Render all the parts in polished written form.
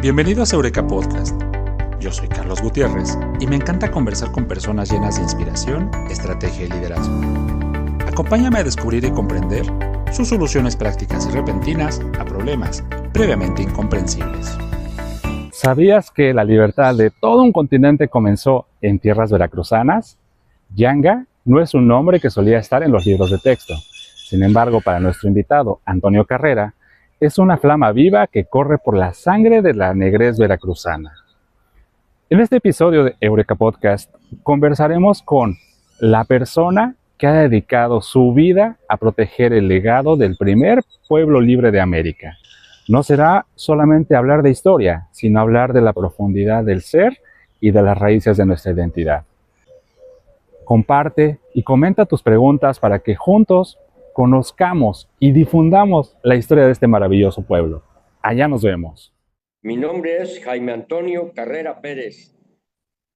Bienvenidos a Eureka Podcast. Yo soy Carlos Gutiérrez y me encanta conversar con personas llenas de inspiración, estrategia y liderazgo. Acompáñame a descubrir y comprender sus soluciones prácticas y repentinas a problemas previamente incomprensibles. ¿Sabías que la libertad de todo un continente comenzó en tierras veracruzanas? Yanga no es un nombre que solía estar en los libros de texto. Sin embargo, para nuestro invitado, Antonio Carrera, es una flama viva que corre por la sangre de la negrez veracruzana. En este episodio de Eureka Podcast conversaremos con la persona que ha dedicado su vida a proteger el legado del primer pueblo libre de América. No será solamente hablar de historia, sino hablar de la profundidad del ser y de las raíces de nuestra identidad. Comparte y comenta tus preguntas para que juntos conozcamos y difundamos la historia de este maravilloso pueblo. Allá nos vemos. Mi nombre es Jaime Antonio Carrera Pérez.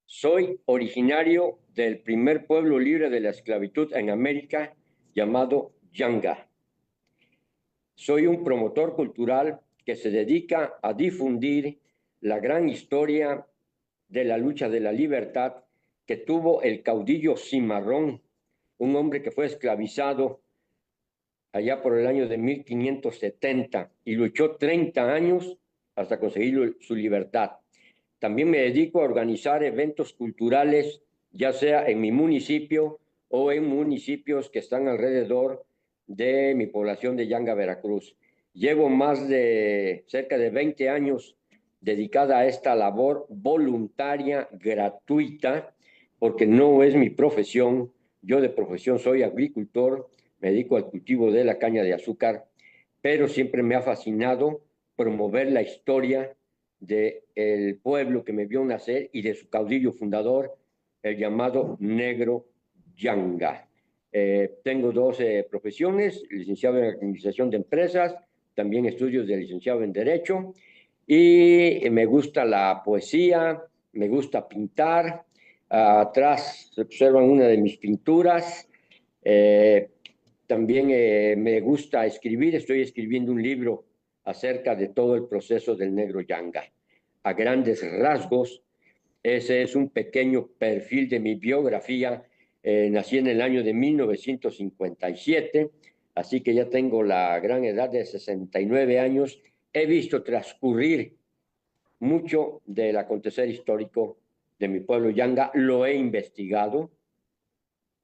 Soy originario del primer pueblo libre de la esclavitud en América, llamado Yanga. Soy un promotor cultural que se dedica a difundir la gran historia de la lucha de la libertad que tuvo el caudillo Cimarrón, un hombre que fue esclavizado allá por el año de 1570 y luchó 30 años hasta conseguir su libertad. También me dedico a organizar eventos culturales, ya sea en mi municipio o en municipios que están alrededor de mi población de Yanga, Veracruz. Llevo cerca de 20 años dedicada a esta labor voluntaria, gratuita, porque no es mi profesión. Yo de profesión soy agricultor, me dedico al cultivo de la caña de azúcar, pero siempre me ha fascinado promover la historia del pueblo que me vio nacer y de su caudillo fundador, el llamado Negro Yanga. Tengo 12 profesiones, licenciado en Administración de Empresas, también estudios de licenciado en Derecho, y me gusta la poesía, me gusta pintar. Atrás se observan una de mis pinturas. También me gusta escribir, estoy escribiendo un libro acerca de todo el proceso del Negro Yanga. A grandes rasgos, ese es un pequeño perfil de mi biografía. Nací en el año de 1957, así que ya tengo la gran edad de 69 años. He visto transcurrir mucho del acontecer histórico de mi pueblo Yanga, lo he investigado.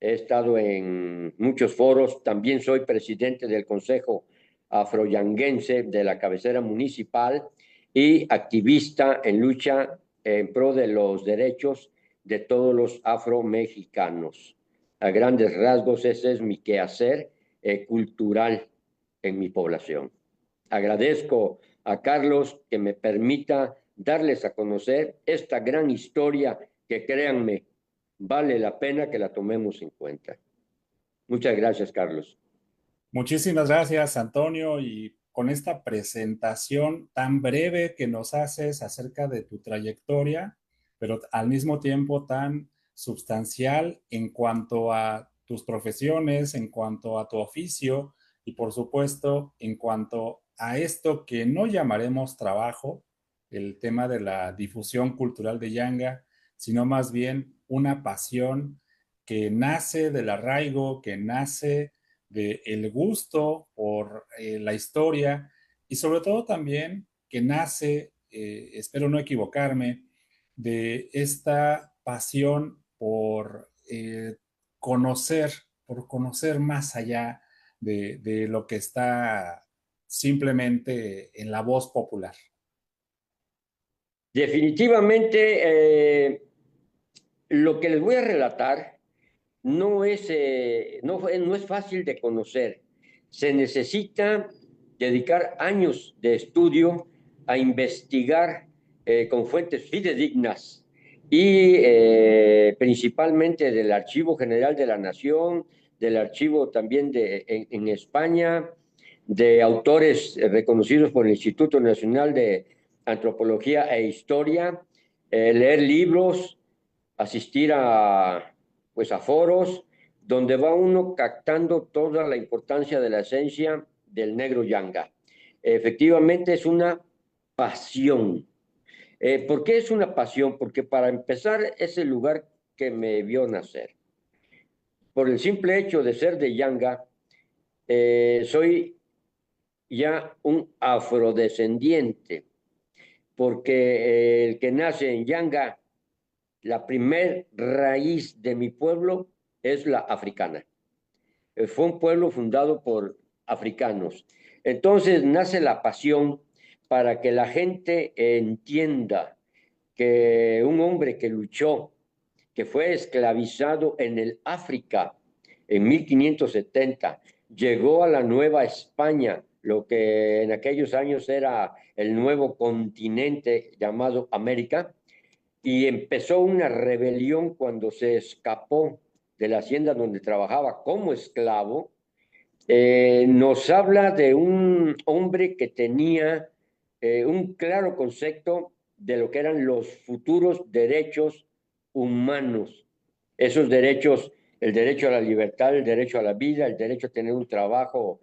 He estado en muchos foros, también soy presidente del Consejo Afroyanguense de la cabecera municipal y activista en lucha en pro de los derechos de todos los afromexicanos. A grandes rasgos, ese es mi quehacer cultural en mi población. Agradezco a Carlos que me permita darles a conocer esta gran historia que, créanme, vale la pena que la tomemos en cuenta. Muchas gracias, Carlos. Muchísimas gracias, Antonio, y con esta presentación tan breve que nos haces acerca de tu trayectoria, pero al mismo tiempo tan sustancial en cuanto a tus profesiones, en cuanto a tu oficio y por supuesto en cuanto a esto que no llamaremos trabajo, el tema de la difusión cultural de Yanga, sino más bien una pasión que nace del arraigo, que nace del gusto por la historia y sobre todo también que nace, espero no equivocarme, de esta pasión por conocer más allá de lo que está simplemente en la voz popular. Definitivamente, lo que les voy a relatar no es fácil de conocer. Se necesita dedicar años de estudio a investigar con fuentes fidedignas y principalmente del Archivo General de la Nación, del archivo también en España, de autores reconocidos por el Instituto Nacional de Antropología e Historia, leer libros, asistir a foros, donde va uno captando toda la importancia de la esencia del Negro Yanga. Efectivamente, es una pasión. ¿Por qué es una pasión? Porque para empezar es el lugar que me vio nacer. Por el simple hecho de ser de Yanga, soy ya un afrodescendiente, porque el que nace en Yanga, la primer raíz de mi pueblo es la africana. Fue un pueblo fundado por africanos. Entonces nace la pasión para que la gente entienda que un hombre que luchó, que fue esclavizado en el África en 1570, llegó a la Nueva España, lo que en aquellos años era el nuevo continente llamado América, y empezó una rebelión cuando se escapó de la hacienda donde trabajaba como esclavo. Nos habla de un hombre que tenía un claro concepto de lo que eran los futuros derechos humanos. Esos derechos, el derecho a la libertad, el derecho a la vida, el derecho a tener un trabajo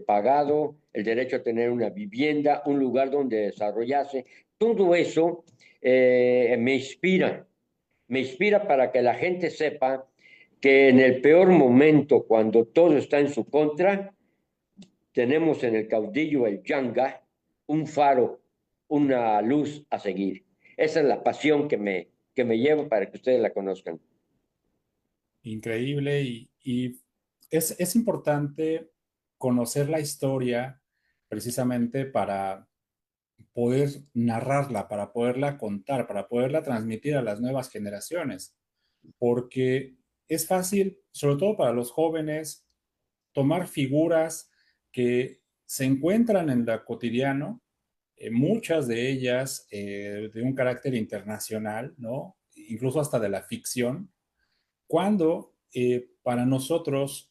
pagado, el derecho a tener una vivienda, un lugar donde desarrollarse. Todo eso me inspira para que la gente sepa que en el peor momento, cuando todo está en su contra, tenemos en el caudillo, el Yanga, un faro, una luz a seguir. Esa es la pasión que me lleva para que ustedes la conozcan. Increíble y es importante conocer la historia precisamente para poder narrarla, para poderla contar, para poderla transmitir a las nuevas generaciones, porque es fácil, sobre todo para los jóvenes, tomar figuras que se encuentran en lo cotidiano, muchas de ellas de un carácter internacional, ¿no? Incluso hasta de la ficción, cuando para nosotros,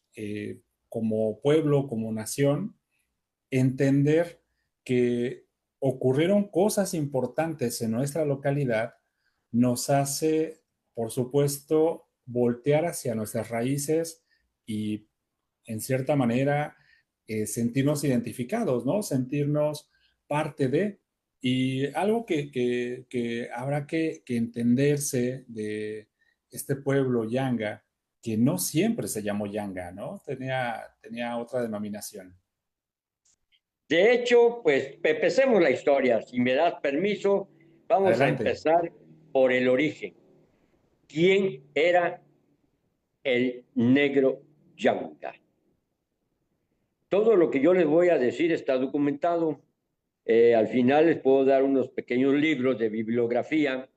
como pueblo, como nación, entender que ocurrieron cosas importantes en nuestra localidad nos hace, por supuesto, voltear hacia nuestras raíces y, en cierta manera, sentirnos identificados, ¿no? Sentirnos parte de. Y algo que habrá que entenderse de este pueblo Yanga, que no siempre se llamó Yanga, ¿no? Tenía otra denominación. De hecho, pues empecemos la historia. Si me das permiso, vamos a Adelante. empezar por el origen. ¿Quién era el negro Yanga? Todo lo que yo les voy a decir está documentado. Al final les puedo dar unos pequeños libros de bibliografía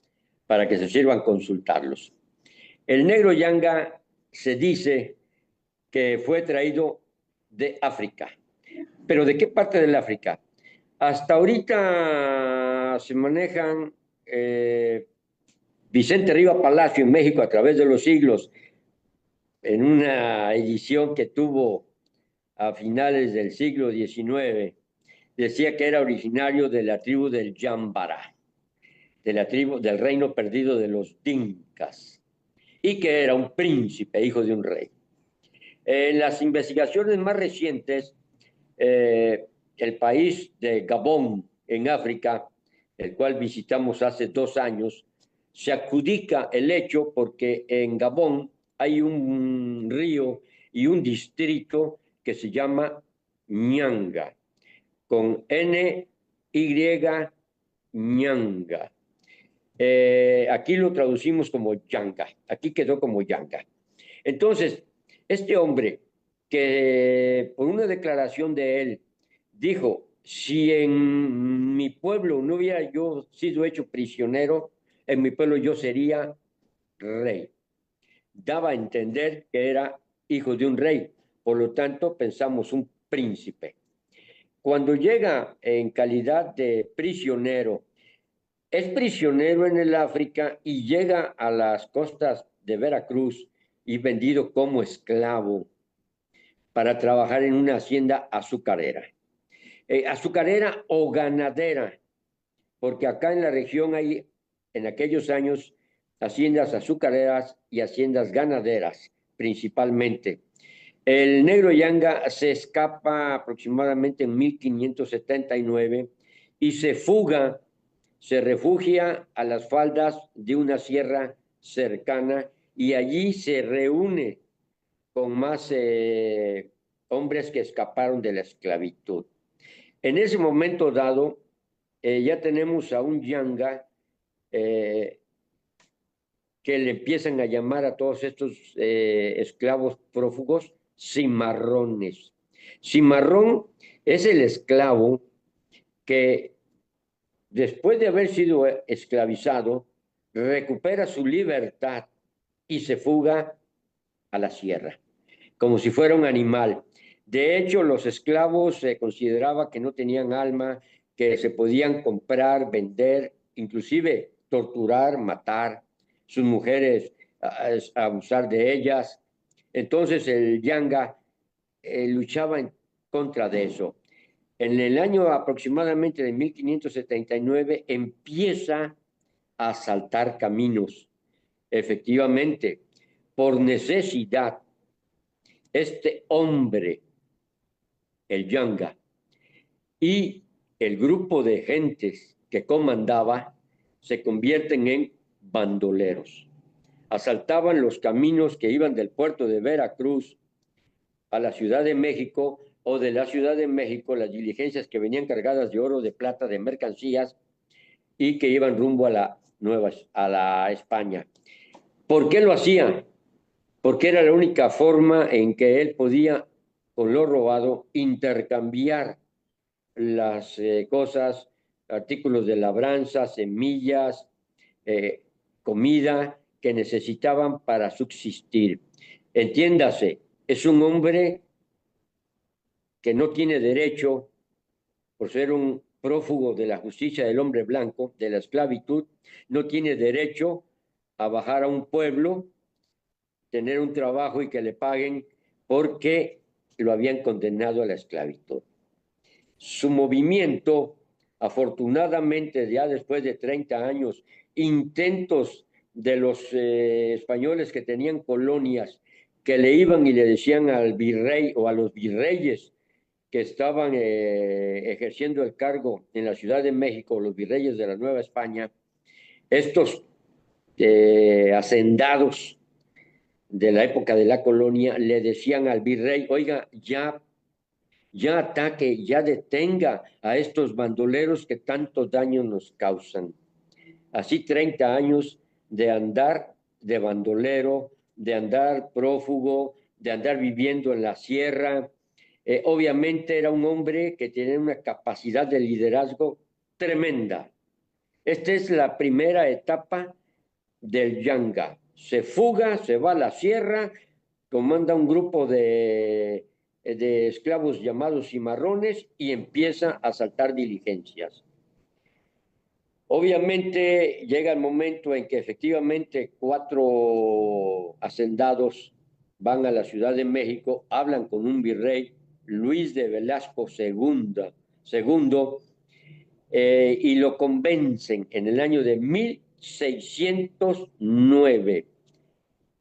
para que se sirvan consultarlos. El negro Yanga se dice que fue traído de África. ¿Pero de qué parte del África? Hasta ahorita se manejan Vicente Riva Palacio en México a través de los siglos, en una edición que tuvo a finales del siglo XIX, decía que era originario de la tribu del Yambara, de la tribu del reino perdido de los Dinkas, y que era un príncipe, hijo de un rey. En las investigaciones más recientes, el país de Gabón, en África, el cual visitamos hace 2 años, se adjudica el hecho porque en Gabón hay un río y un distrito que se llama Ñanga, con N-Y, Ñanga. Aquí lo traducimos como Yanga, aquí quedó como Yanga. Entonces, este hombre que por una declaración de él dijo, si en mi pueblo no hubiera yo sido hecho prisionero, en mi pueblo yo sería rey. Daba a entender que era hijo de un rey, por lo tanto pensamos un príncipe. Cuando llega en calidad de prisionero, es prisionero en el África y llega a las costas de Veracruz y vendido como esclavo para trabajar en una hacienda azucarera. Azucarera o ganadera, porque acá en la región hay, en aquellos años, haciendas azucareras y haciendas ganaderas, principalmente. El negro Yanga se escapa aproximadamente en 1579 y se fuga, se refugia a las faldas de una sierra cercana y allí se reúne con más hombres que escaparon de la esclavitud. En ese momento dado, ya tenemos a un Yanga que le empiezan a llamar a todos estos esclavos prófugos cimarrones. Cimarrón es el esclavo que después de haber sido esclavizado, recupera su libertad y se fuga a la sierra, como si fuera un animal. De hecho, los esclavos se consideraba que no tenían alma, que se podían comprar, vender, inclusive torturar, matar, sus mujeres, abusar de ellas. Entonces el Yanga luchaba en contra de eso. En el año aproximadamente de 1579 empieza a asaltar caminos. Efectivamente, por necesidad, este hombre, el Yanga, y el grupo de gentes que comandaba se convierten en bandoleros. Asaltaban los caminos que iban del puerto de Veracruz a la Ciudad de México o de la Ciudad de México las diligencias que venían cargadas de oro, de plata, de mercancías y que iban rumbo a la España. ¿Por qué lo hacían? Porque era la única forma en que él podía, con lo robado, intercambiar las cosas, artículos de labranza, semillas, comida que necesitaban para subsistir. Entiéndase, es un hombre que no tiene derecho, por ser un prófugo de la justicia del hombre blanco, de la esclavitud, no tiene derecho a bajar a un pueblo, tener un trabajo y que le paguen porque lo habían condenado a la esclavitud. Su movimiento, afortunadamente, ya después de 30 años, intentos de los españoles que tenían colonias, que le iban y le decían al virrey o a los virreyes que estaban ejerciendo el cargo en la Ciudad de México, los virreyes de la Nueva España, estos hacendados de la época de la colonia le decían al virrey, oiga, ya ataque, ya detenga a estos bandoleros que tanto daño nos causan. Así 30 años de andar de bandolero, de andar prófugo, de andar viviendo en la sierra. Obviamente era un hombre que tenía una capacidad de liderazgo tremenda. Esta es la primera etapa del Yanga. Se fuga, se va a la sierra, comanda un grupo de esclavos llamados cimarrones y empieza a asaltar diligencias. Obviamente llega el momento en que efectivamente 4 hacendados van a la Ciudad de México, hablan con un virrey, Luis de Velasco II, y lo convencen en el año de 1609.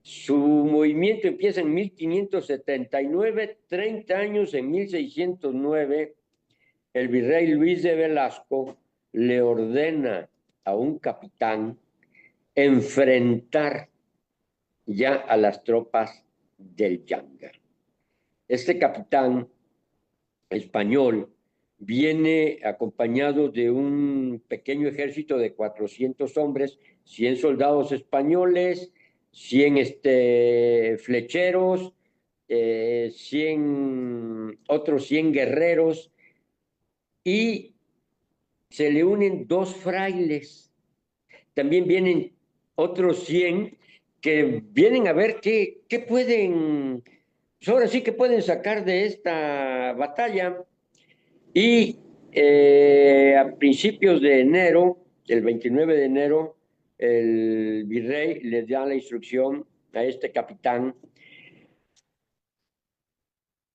Su movimiento empieza en 1579, 30 años en 1609, el virrey Luis de Velasco le ordena a un capitán enfrentar ya a las tropas del Yanga. Este capitán español viene acompañado de un pequeño ejército de 400 hombres, 100 soldados españoles, 100 flecheros, otros 100 guerreros, y se le unen 2 frailes. También vienen otros 100 que vienen a ver qué pueden, pues ahora sí que pueden sacar de esta batalla. Y a principios de enero, el 29 de enero, el virrey le da la instrucción a este capitán.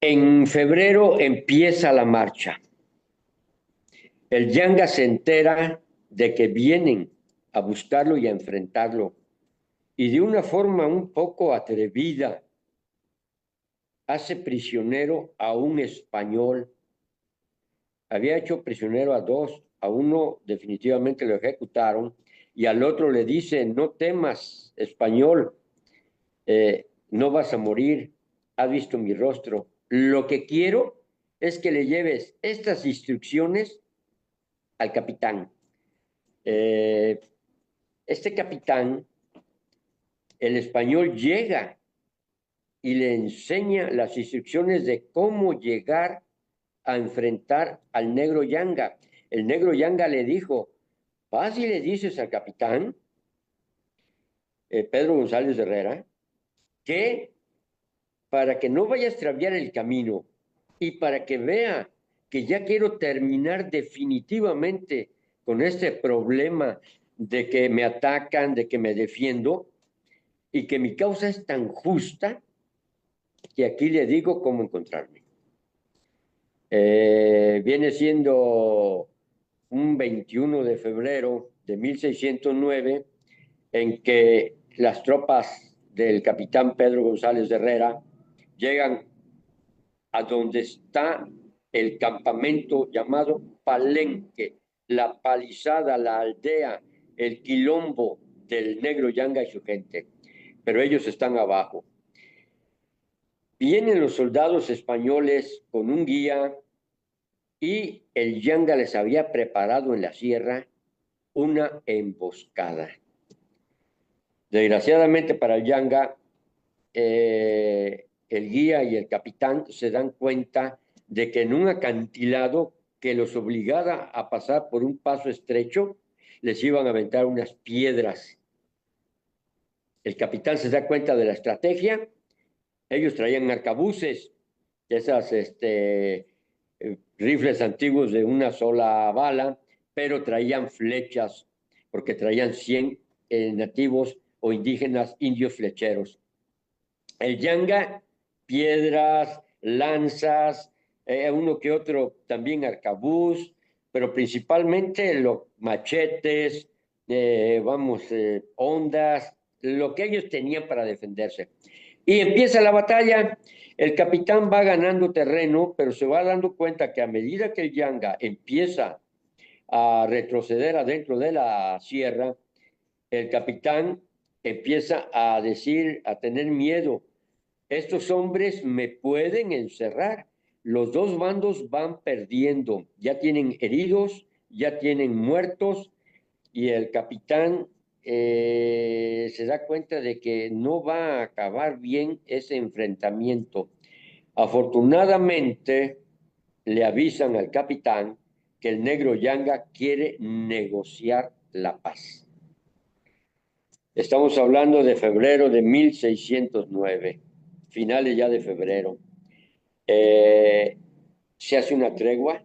En febrero empieza la marcha. El Yanga se entera de que vienen a buscarlo y a enfrentarlo. Y de una forma un poco atrevida, hace prisionero a un español. Había hecho prisionero a 2, a uno definitivamente lo ejecutaron y al otro le dice, no temas, español, no vas a morir, has visto mi rostro. Lo que quiero es que le lleves estas instrucciones al capitán. Este capitán, el español, llega y le enseña las instrucciones de cómo llegar a enfrentar al negro Yanga. El negro Yanga le dijo, vas y le dices al capitán, Pedro González de Herrera, que para que no vaya a extraviar el camino y para que vea que ya quiero terminar definitivamente con este problema de que me atacan, de que me defiendo y que mi causa es tan justa que aquí le digo cómo encontrarme. Viene siendo un 21 de febrero de 1609 en que las tropas del capitán Pedro González de Herrera llegan a donde está el campamento llamado Palenque, la palizada, la aldea, el quilombo del negro Yanga y su gente. Pero ellos están abajo. Vienen los soldados españoles con un guía y el Yanga les había preparado en la sierra una emboscada. Desgraciadamente para el Yanga, el guía y el capitán se dan cuenta de que en un acantilado que los obligara a pasar por un paso estrecho, les iban a aventar unas piedras. El capitán se da cuenta de la estrategia. Ellos traían arcabuces, esas rifles antiguos de una sola bala, pero traían flechas, porque traían 100 nativos o indígenas indios flecheros. El Yanga, piedras, lanzas, uno que otro también arcabuz, pero principalmente los machetes, hondas, lo que ellos tenían para defenderse. Y empieza la batalla. El capitán va ganando terreno, pero se va dando cuenta que a medida que el Yanga empieza a retroceder adentro de la sierra, el capitán empieza a decir, a tener miedo. Estos hombres me pueden encerrar. Los dos bandos van perdiendo. Ya tienen heridos, ya tienen muertos y el capitán se da cuenta de que no va a acabar bien ese enfrentamiento. Afortunadamente, le avisan al capitán que el negro Yanga quiere negociar la paz. Estamos hablando de febrero de 1609, finales ya de febrero. Se hace una tregua.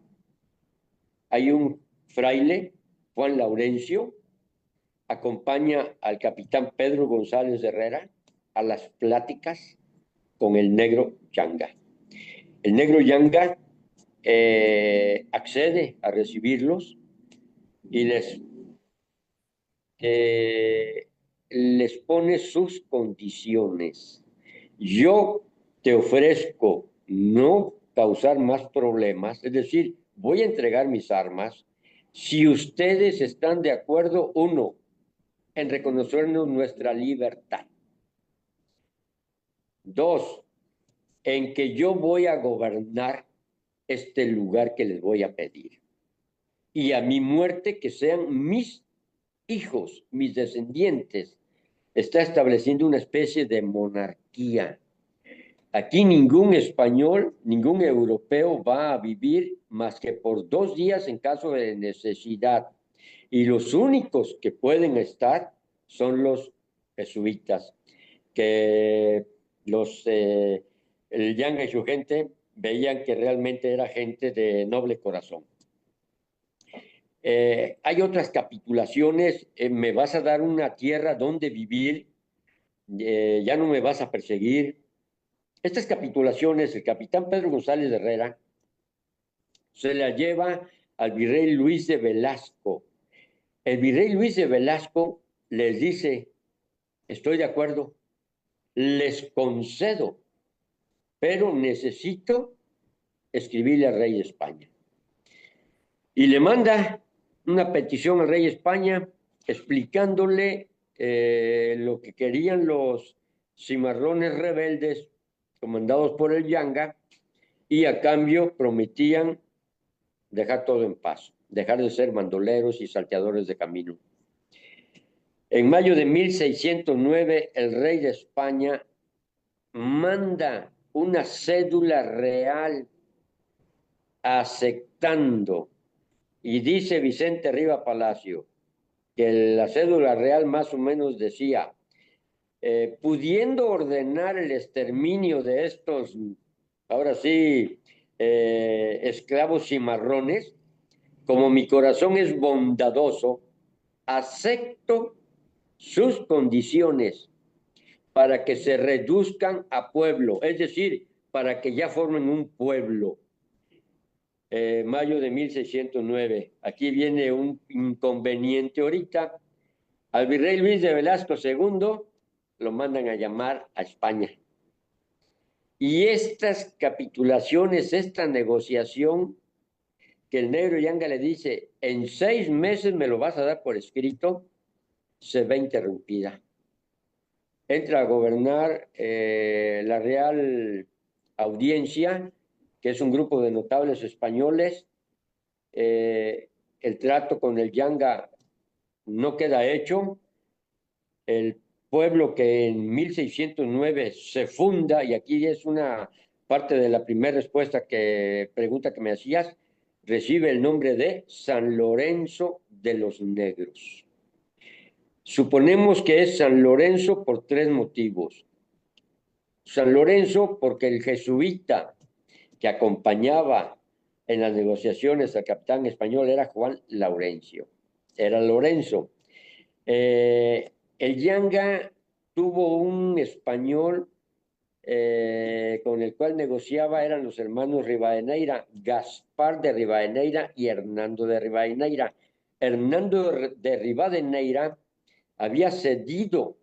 Hay un fraile, Juan Laurencio, acompaña al capitán Pedro González de Herrera a las pláticas con el negro Yanga. El negro Yanga accede a recibirlos y les pone sus condiciones. Yo te ofrezco no causar más problemas, es decir, voy a entregar mis armas si ustedes están de acuerdo, uno, en reconocernos nuestra libertad. Dos, en que yo voy a gobernar este lugar que les voy a pedir. Y a mi muerte que sean mis hijos, mis descendientes. Está estableciendo una especie de monarquía. Aquí ningún español, ningún europeo va a vivir más que por 2 días en caso de necesidad. Y los únicos que pueden estar son los jesuitas, que el Yanga y su gente veían que realmente era gente de noble corazón. Hay otras capitulaciones, me vas a dar una tierra donde vivir, ya no me vas a perseguir. Estas capitulaciones, el capitán Pedro González de Herrera se la lleva al virrey Luis de Velasco. El virrey Luis de Velasco les dice, estoy de acuerdo, les concedo, pero necesito escribirle al rey de España. Y le manda una petición al rey de España explicándole lo que querían los cimarrones rebeldes comandados por el Yanga, y a cambio prometían dejar todo en paz, dejar de ser bandoleros y salteadores de camino. En mayo de 1609, el rey de España manda una cédula real aceptando, y dice Vicente Riva Palacio, que la cédula real más o menos decía, pudiendo ordenar el exterminio de estos, ahora sí, esclavos cimarrones, como mi corazón es bondadoso, acepto sus condiciones para que se reduzcan a pueblo, es decir, para que ya formen un pueblo. Mayo de 1609. Aquí viene un inconveniente ahorita. Al virrey Luis de Velasco II lo mandan a llamar a España. Y estas capitulaciones, esta negociación, que el negro Yanga le dice, en 6 meses me lo vas a dar por escrito, se ve interrumpida. Entra a gobernar la Real Audiencia, que es un grupo de notables españoles. El trato con el Yanga no queda hecho. El pueblo que en 1609 se funda, y aquí es una parte de la primera pregunta que me hacías, recibe el nombre de San Lorenzo de los Negros. Suponemos que es San Lorenzo por 3 motivos. San Lorenzo porque el jesuita que acompañaba en las negociaciones al capitán español era Juan Laurencio, era Lorenzo. El Yanga tuvo un español con el cual negociaba, eran los hermanos Rivadeneira, Gaspar de Rivadeneira y Hernando de Rivadeneira. Hernando de Rivadeneira había cedido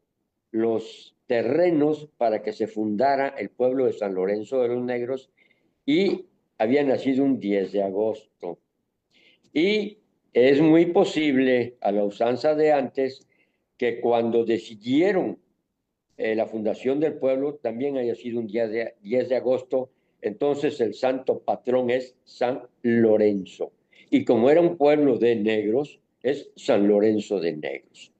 los terrenos para que se fundara el pueblo de San Lorenzo de los Negros, y había nacido un 10 de agosto. Y es muy posible, a la usanza de antes, que cuando decidieron la fundación del pueblo también haya sido un 10 de agosto. Entonces el santo patrón es San Lorenzo. Y como era un pueblo de negros, es San Lorenzo de Negros.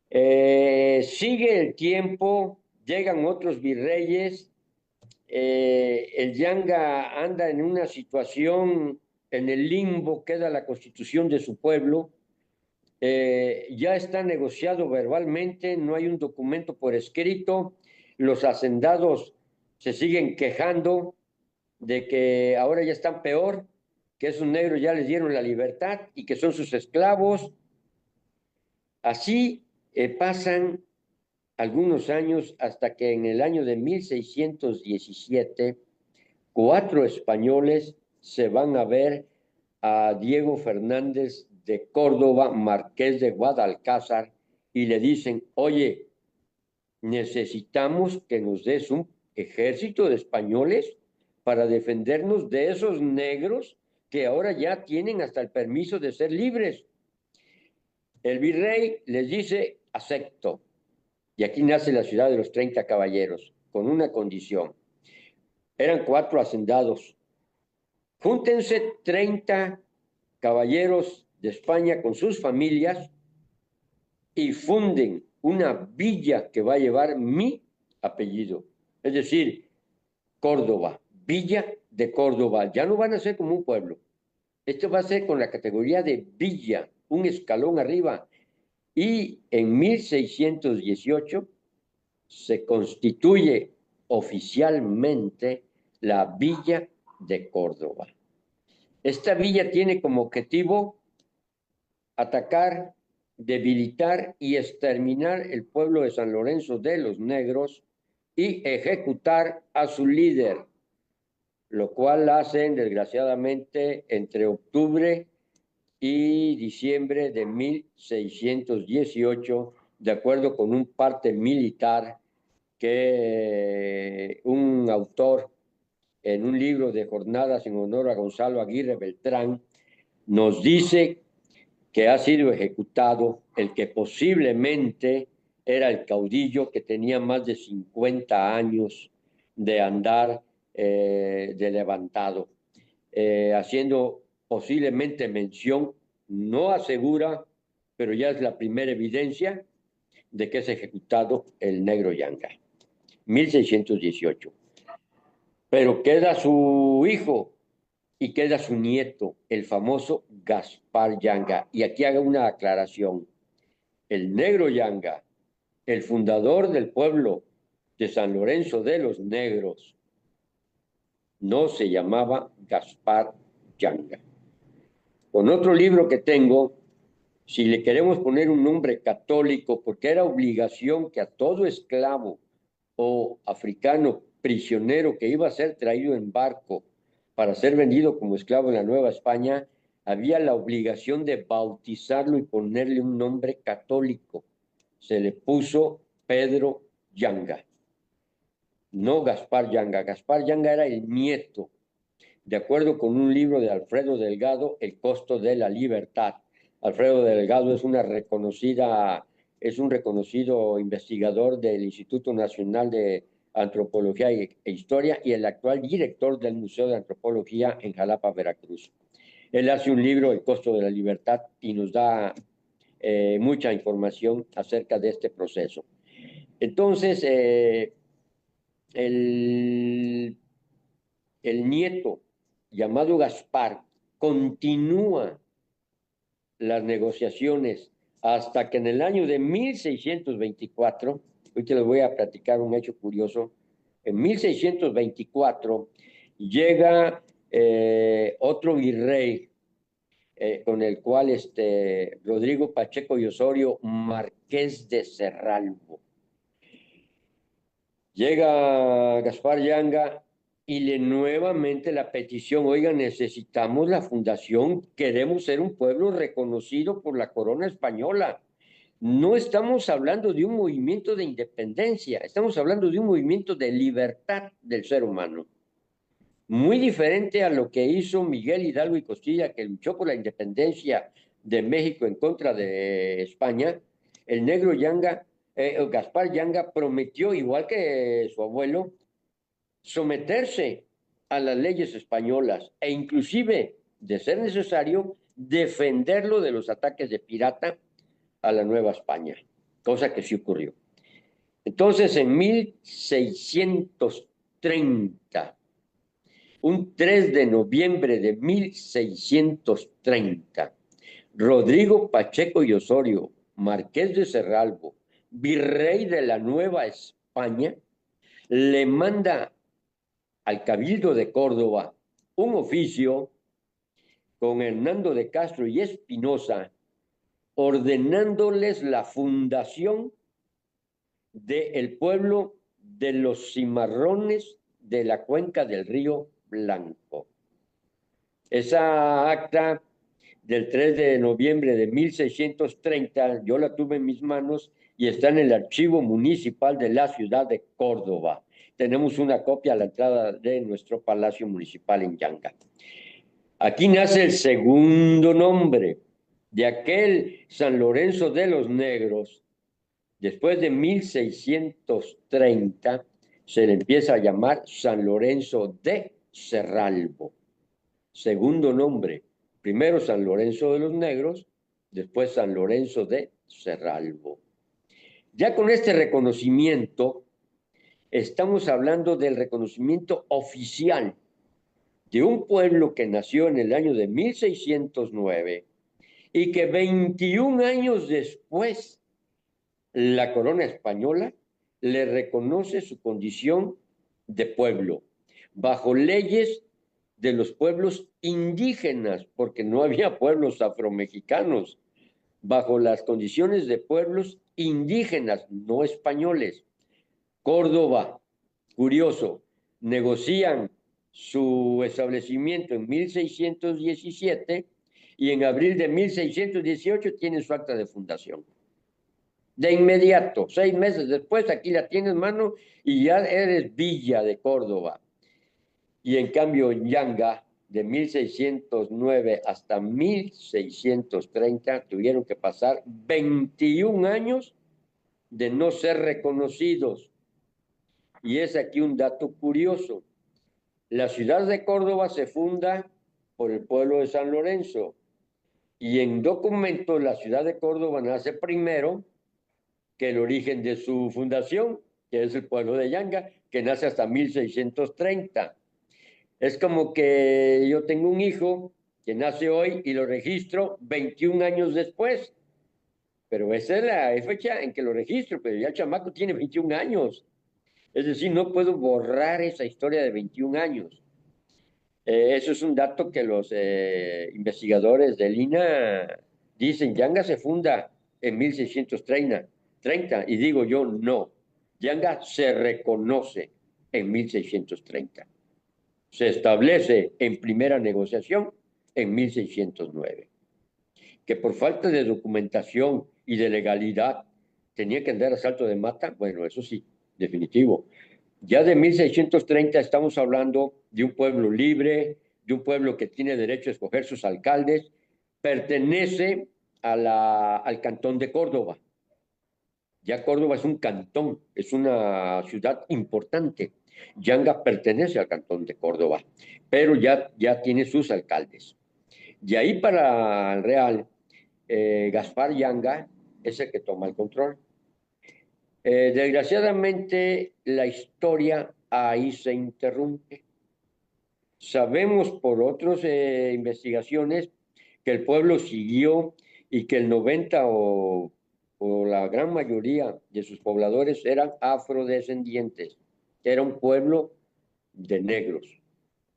Sigue el tiempo, llegan otros virreyes. El Yanga anda en una situación, en el limbo, queda la constitución de su pueblo. Ya está negociado verbalmente, no hay un documento por escrito. Los hacendados se siguen quejando de que ahora ya están peor, que esos negros ya les dieron la libertad y que son sus esclavos. Así pasan algunos años hasta que en el año de 1617 4 españoles se van a ver a Diego Fernández de Córdoba, marqués de Guadalcázar, y le dicen, oye, necesitamos que nos des un ejército de españoles para defendernos de esos negros que ahora ya tienen hasta el permiso de ser libres. El virrey les dice, acepto. Y aquí nace la ciudad de los 30 caballeros, con una condición. Eran 4 hacendados. Júntense 30 caballeros de España con sus familias y funden una villa que va a llevar mi apellido. Es decir, Córdoba, Villa de Córdoba. Ya no van a ser como un pueblo. Esto va a ser con la categoría de villa, un escalón arriba. Y en 1618 se constituye oficialmente la Villa de Córdoba. Esta villa tiene como objetivo atacar, debilitar y exterminar el pueblo de San Lorenzo de los Negros y ejecutar a su líder, lo cual hacen desgraciadamente entre octubre y diciembre de 1618, de acuerdo con un parte militar que un autor en un libro de jornadas en honor a Gonzalo Aguirre Beltrán nos dice que ha sido ejecutado el que posiblemente era el caudillo que tenía más de 50 años de andar de levantado, haciendo posiblemente mención, no asegura, pero ya es la primera evidencia de que es ejecutado el negro Yanga, 1618. Pero queda su hijo y queda su nieto, el famoso Gaspar Yanga. Y aquí hago una aclaración. El negro Yanga, el fundador del pueblo de San Lorenzo de los Negros, no se llamaba Gaspar Yanga. Con otro libro que tengo, si le queremos poner un nombre católico, porque era obligación que a todo esclavo o africano prisionero que iba a ser traído en barco para ser vendido como esclavo en la Nueva España, había la obligación de bautizarlo y ponerle un nombre católico. Se le puso Pedro Yanga, no Gaspar Yanga. Gaspar Yanga era el nieto, de acuerdo con un libro de Alfredo Delgado, El costo de la libertad. Alfredo Delgado es un reconocido investigador del Instituto Nacional de Antropología e Historia y el actual director del Museo de Antropología en Jalapa, Veracruz. Él hace un libro, El costo de la libertad, y nos da mucha información acerca de este proceso. Entonces, el nieto llamado Gaspar continúa las negociaciones hasta que en el año de 1624, ahorita les voy a platicar un hecho curioso, en 1624 llega otro virrey con el cual Rodrigo Pacheco y Osorio, marqués de Cerralbo. Llega Gaspar Yanga y nuevamente la petición, oiga, necesitamos la fundación, queremos ser un pueblo reconocido por la corona española. No estamos hablando de un movimiento de independencia, estamos hablando de un movimiento de libertad del ser humano. Muy diferente a lo que hizo Miguel Hidalgo y Costilla, que luchó por la independencia de México en contra de España. El negro Yanga, Gaspar Yanga, prometió, igual que su abuelo, someterse a las leyes españolas e inclusive, de ser necesario, defenderlo de los ataques de pirata a la Nueva España, cosa que sí ocurrió. Entonces, en 1630, un 3 de noviembre de 1630, Rodrigo Pacheco y Osorio, marqués de Cerralbo, virrey de la Nueva España, le manda al Cabildo de Córdoba un oficio con Hernando de Castro y Espinosa, ordenándoles la fundación del pueblo de los cimarrones de la cuenca del Río Blanco. Esa acta del 3 de noviembre de 1630, yo la tuve en mis manos y está en el archivo municipal de la ciudad de Córdoba. Tenemos una copia a la entrada de nuestro palacio municipal en Yanga. Aquí nace el segundo nombre de aquel San Lorenzo de los Negros. Después de 1630 se le empieza a llamar San Lorenzo de Cerralbo. Segundo nombre, primero San Lorenzo de los Negros, después San Lorenzo de Cerralbo. Ya con este reconocimiento, estamos hablando del reconocimiento oficial de un pueblo que nació en el año de 1609 y que 21 años después la corona española le reconoce su condición de pueblo, bajo leyes de los pueblos indígenas, porque no había pueblos afromexicanos, bajo las condiciones de pueblos indígenas, no españoles. Córdoba, curioso, negocian su establecimiento en 1617 y en abril de 1618 tienen su acta de fundación. De inmediato, 6 meses después, aquí la tienes en mano y ya eres villa de Córdoba. Y en cambio, Yanga de 1609 hasta 1630 tuvieron que pasar 21 años de no ser reconocidos. Y es aquí un dato curioso. La ciudad de Córdoba se funda por el pueblo de San Lorenzo y en documentos la ciudad de Córdoba nace primero que el origen de su fundación, que es el pueblo de Yanga, que nace hasta 1630. Es como que yo tengo un hijo que nace hoy y lo registro 21 años después, pero esa es la fecha en que lo registro, pero ya el chamaco tiene 21 años. Es decir, no puedo borrar esa historia de 21 años. Eso es un dato que los investigadores del INAH dicen. Yanga se funda en 1630, y digo yo no. Yanga se reconoce en 1630. Se establece en primera negociación en 1609. Que por falta de documentación y de legalidad tenía que andar a salto de mata, bueno, eso sí, definitivo. Ya de 1630 estamos hablando de un pueblo libre, de un pueblo que tiene derecho a escoger sus alcaldes, pertenece al cantón de Córdoba. Ya Córdoba es un cantón, es una ciudad importante. Yanga pertenece al cantón de Córdoba, pero ya tiene sus alcaldes. De ahí para el Real, Gaspar Yanga es el que toma el control. Desgraciadamente, la historia ahí se interrumpe. Sabemos por otras investigaciones que el pueblo siguió y que el 90 o la gran mayoría de sus pobladores eran afrodescendientes. Era un pueblo de negros,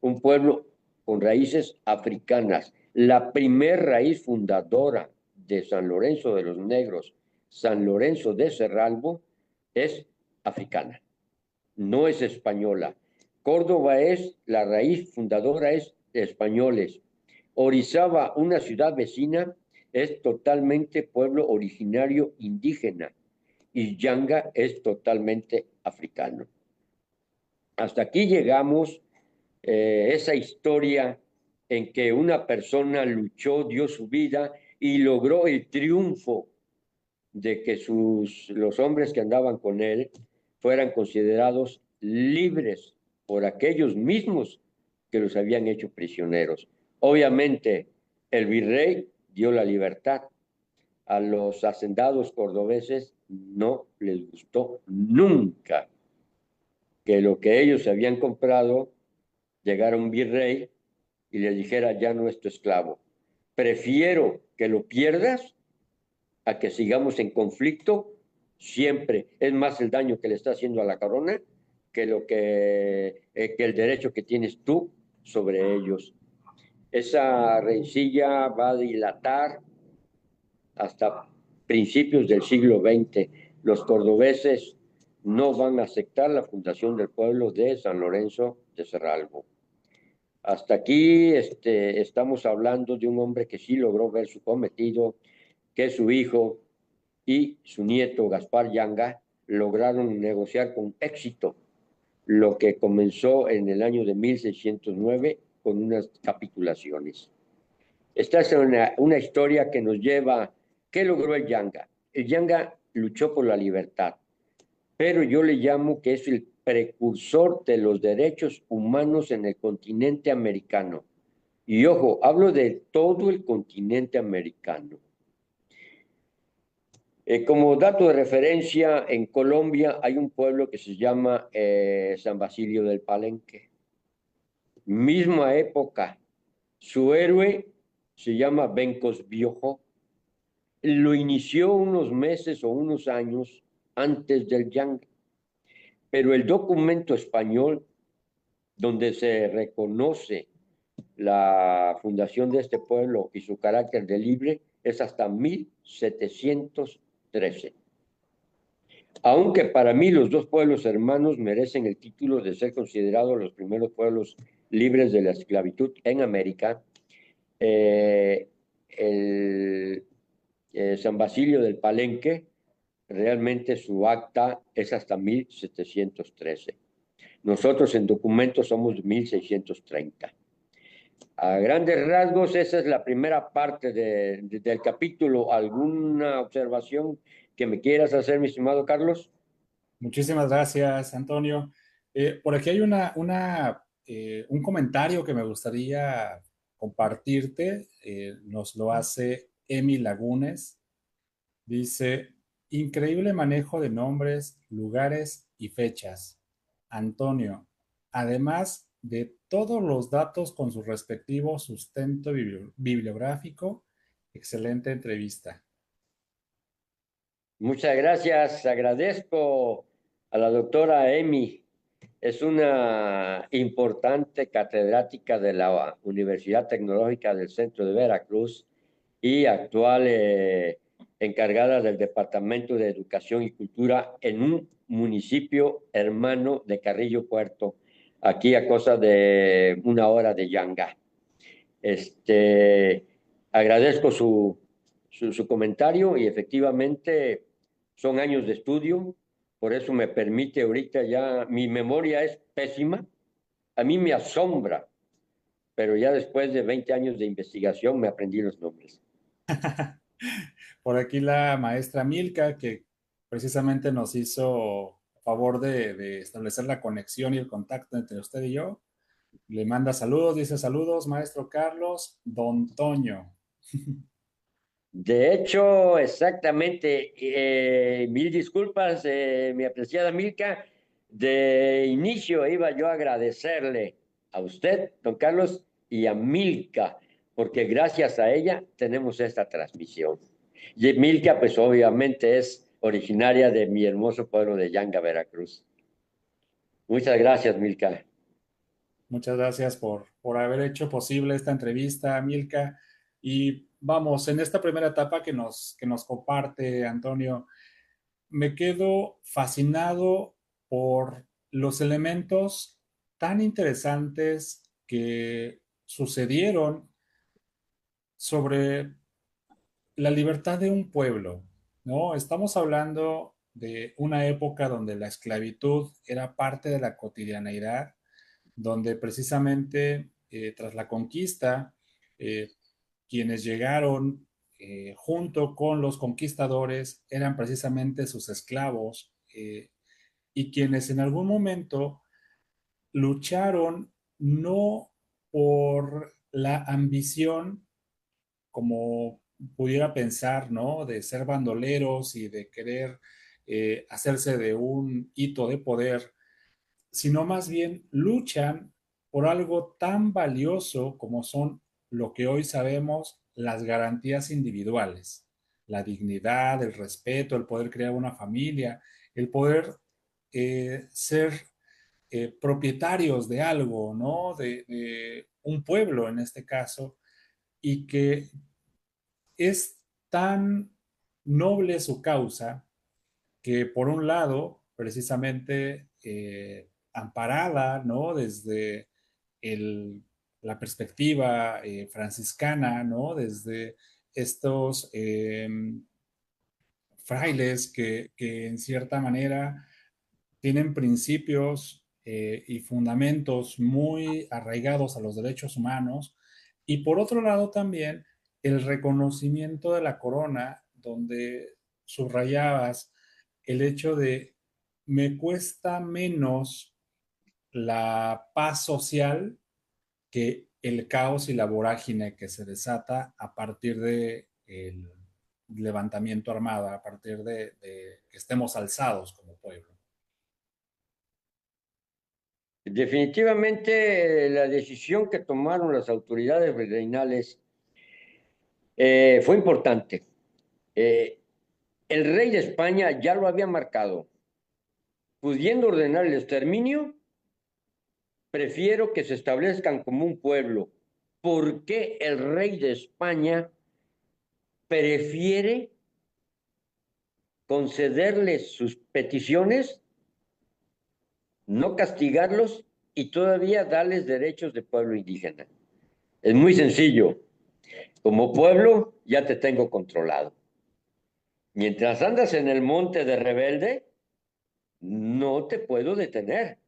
un pueblo con raíces africanas. La primer raíz fundadora de San Lorenzo de los Negros, San Lorenzo de Cerralbo, es africana, no es española. Córdoba es, la raíz fundadora es de españoles. Orizaba, una ciudad vecina, es totalmente pueblo originario indígena y Yanga es totalmente africano. Hasta aquí llegamos, esa historia en que una persona luchó, dio su vida y logró el triunfo de que los hombres que andaban con él fueran considerados libres por aquellos mismos que los habían hecho prisioneros. Obviamente, el virrey dio la libertad. A los hacendados cordobeses no les gustó nunca que lo que ellos habían comprado llegara un virrey y les dijera: ya no es tu esclavo. Prefiero que lo pierdas a que sigamos en conflicto siempre. Es más el daño que le está haciendo a la corona que el derecho que tienes tú sobre ellos. Esa rencilla va a dilatar hasta principios del siglo XX. Los cordobeses no van a aceptar la fundación del pueblo de San Lorenzo de Cerralbo. Hasta aquí estamos hablando de un hombre que sí logró ver su cometido, que su hijo y su nieto Gaspar Yanga lograron negociar con éxito lo que comenzó en el año de 1609 con unas capitulaciones. Esta es una historia que nos lleva. ¿Qué logró el Yanga? El Yanga luchó por la libertad, pero yo le llamo que es el precursor de los derechos humanos en el continente americano. Y ojo, hablo de todo el continente americano. Como dato de referencia, en Colombia hay un pueblo que se llama San Basilio del Palenque. Misma época, su héroe se llama Bencos Biojo. Lo inició unos meses o unos años antes del Yanga. Pero el documento español donde se reconoce la fundación de este pueblo y su carácter de libre es hasta 1713. Aunque para mí los dos pueblos hermanos merecen el título de ser considerados los primeros pueblos libres de la esclavitud en América, San Basilio del Palenque, realmente su acta es hasta 1713. Nosotros en documentos somos 1630. A grandes rasgos, esa es la primera parte del capítulo. ¿Alguna observación que me quieras hacer, mi estimado Carlos? Muchísimas gracias, Antonio. Por aquí hay un comentario que me gustaría compartirte. Nos lo hace Emi Lagunes. Dice, increíble manejo de nombres, lugares y fechas. Antonio, además de todos los datos con su respectivo sustento bibliográfico, excelente entrevista. Muchas gracias. Agradezco a la doctora Emi. Es una importante catedrática de la Universidad Tecnológica del Centro de Veracruz y actual encargada del Departamento de Educación y Cultura en un municipio hermano de Carrillo Puerto, aquí a cosa de 1 hora de Yanga. Agradezco su comentario y efectivamente son años de estudio, por eso me permite ahorita ya, mi memoria es pésima, a mí me asombra, pero ya después de 20 años de investigación me aprendí los nombres. Por aquí la maestra Milka, que precisamente nos hizo favor de establecer la conexión y el contacto entre usted y yo. Le manda saludos, dice saludos, maestro Carlos, don Toño. De hecho, exactamente, mil disculpas, mi apreciada Milka. De inicio iba yo a agradecerle a usted, don Carlos, y a Milka, porque gracias a ella tenemos esta transmisión. Y Milka, pues obviamente es originaria de mi hermoso pueblo de Yanga, Veracruz. Muchas gracias, Milka. Muchas gracias por haber hecho posible esta entrevista, Milka. Y vamos, en esta primera etapa que nos comparte Antonio, me quedo fascinado por los elementos tan interesantes que sucedieron sobre la libertad de un pueblo, ¿no? Estamos hablando de una época donde la esclavitud era parte de la cotidianeidad, donde precisamente tras la conquista, eh, quienes llegaron junto con los conquistadores eran precisamente sus esclavos y quienes en algún momento lucharon no por la ambición como pudiera pensar, ¿no? De ser bandoleros y de querer hacerse de un hito de poder, sino más bien luchan por algo tan valioso como son lo que hoy sabemos las garantías individuales, la dignidad, el respeto, el poder crear una familia, el poder ser propietarios de algo, ¿no? De un pueblo en este caso, y que es tan noble su causa que por un lado, precisamente amparada, ¿no? Desde el, la perspectiva franciscana, ¿no? Desde estos frailes que en cierta manera tienen principios y fundamentos muy arraigados a los derechos humanos, y por otro lado también el reconocimiento de la corona, donde subrayabas el hecho de me cuesta menos la paz social que el caos y la vorágine que se desata a partir de el levantamiento armado, a partir de que estemos alzados como pueblo. Definitivamente la decisión que tomaron las autoridades virreinales fue importante. El rey de España ya lo había marcado. Pudiendo ordenar el exterminio, prefiero que se establezcan como un pueblo. ¿Por qué el rey de España prefiere concederles sus peticiones, no castigarlos y todavía darles derechos de pueblo indígena? Es muy sencillo. Como pueblo ya te tengo controlado. Mientras andas en el monte de rebelde, no te puedo detener.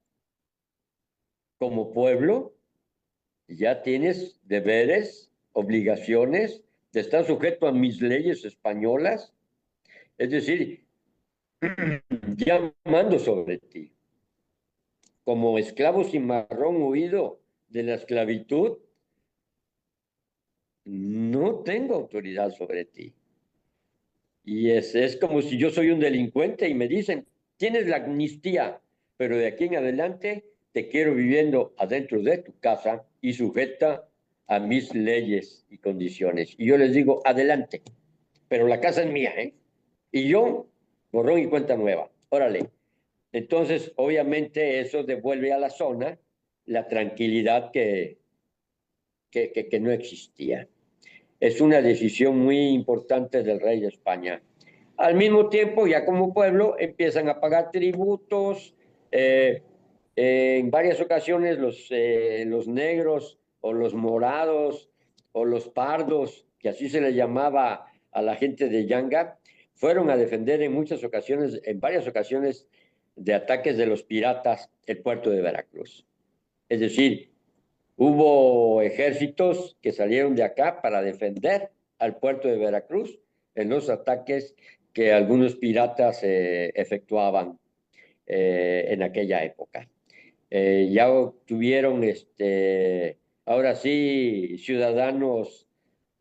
Como pueblo, ya tienes deberes, obligaciones, te estás sujeto a mis leyes españolas, es decir, ya mando sobre ti. Como esclavo cimarrón huido de la esclavitud, no tengo autoridad sobre ti. Y es como si yo soy un delincuente y me dicen, tienes la amnistía, pero de aquí en adelante te quiero viviendo adentro de tu casa y sujeta a mis leyes y condiciones. Y yo les digo, adelante, pero la casa es mía, ¿eh? Y yo, borrón y cuenta nueva. Órale. Entonces, obviamente, eso devuelve a la zona la tranquilidad que no existía. Es una decisión muy importante del rey de España. Al mismo tiempo, ya como pueblo, empiezan a pagar tributos. En varias ocasiones los negros o los morados o los pardos, que así se les llamaba a la gente de Yanga, fueron a defender en muchas ocasiones, en varias ocasiones, de ataques de los piratas el puerto de Veracruz. Es decir, hubo ejércitos que salieron de acá para defender al puerto de Veracruz en los ataques que algunos piratas efectuaban en aquella época. Ya tuvieron, ahora sí, ciudadanos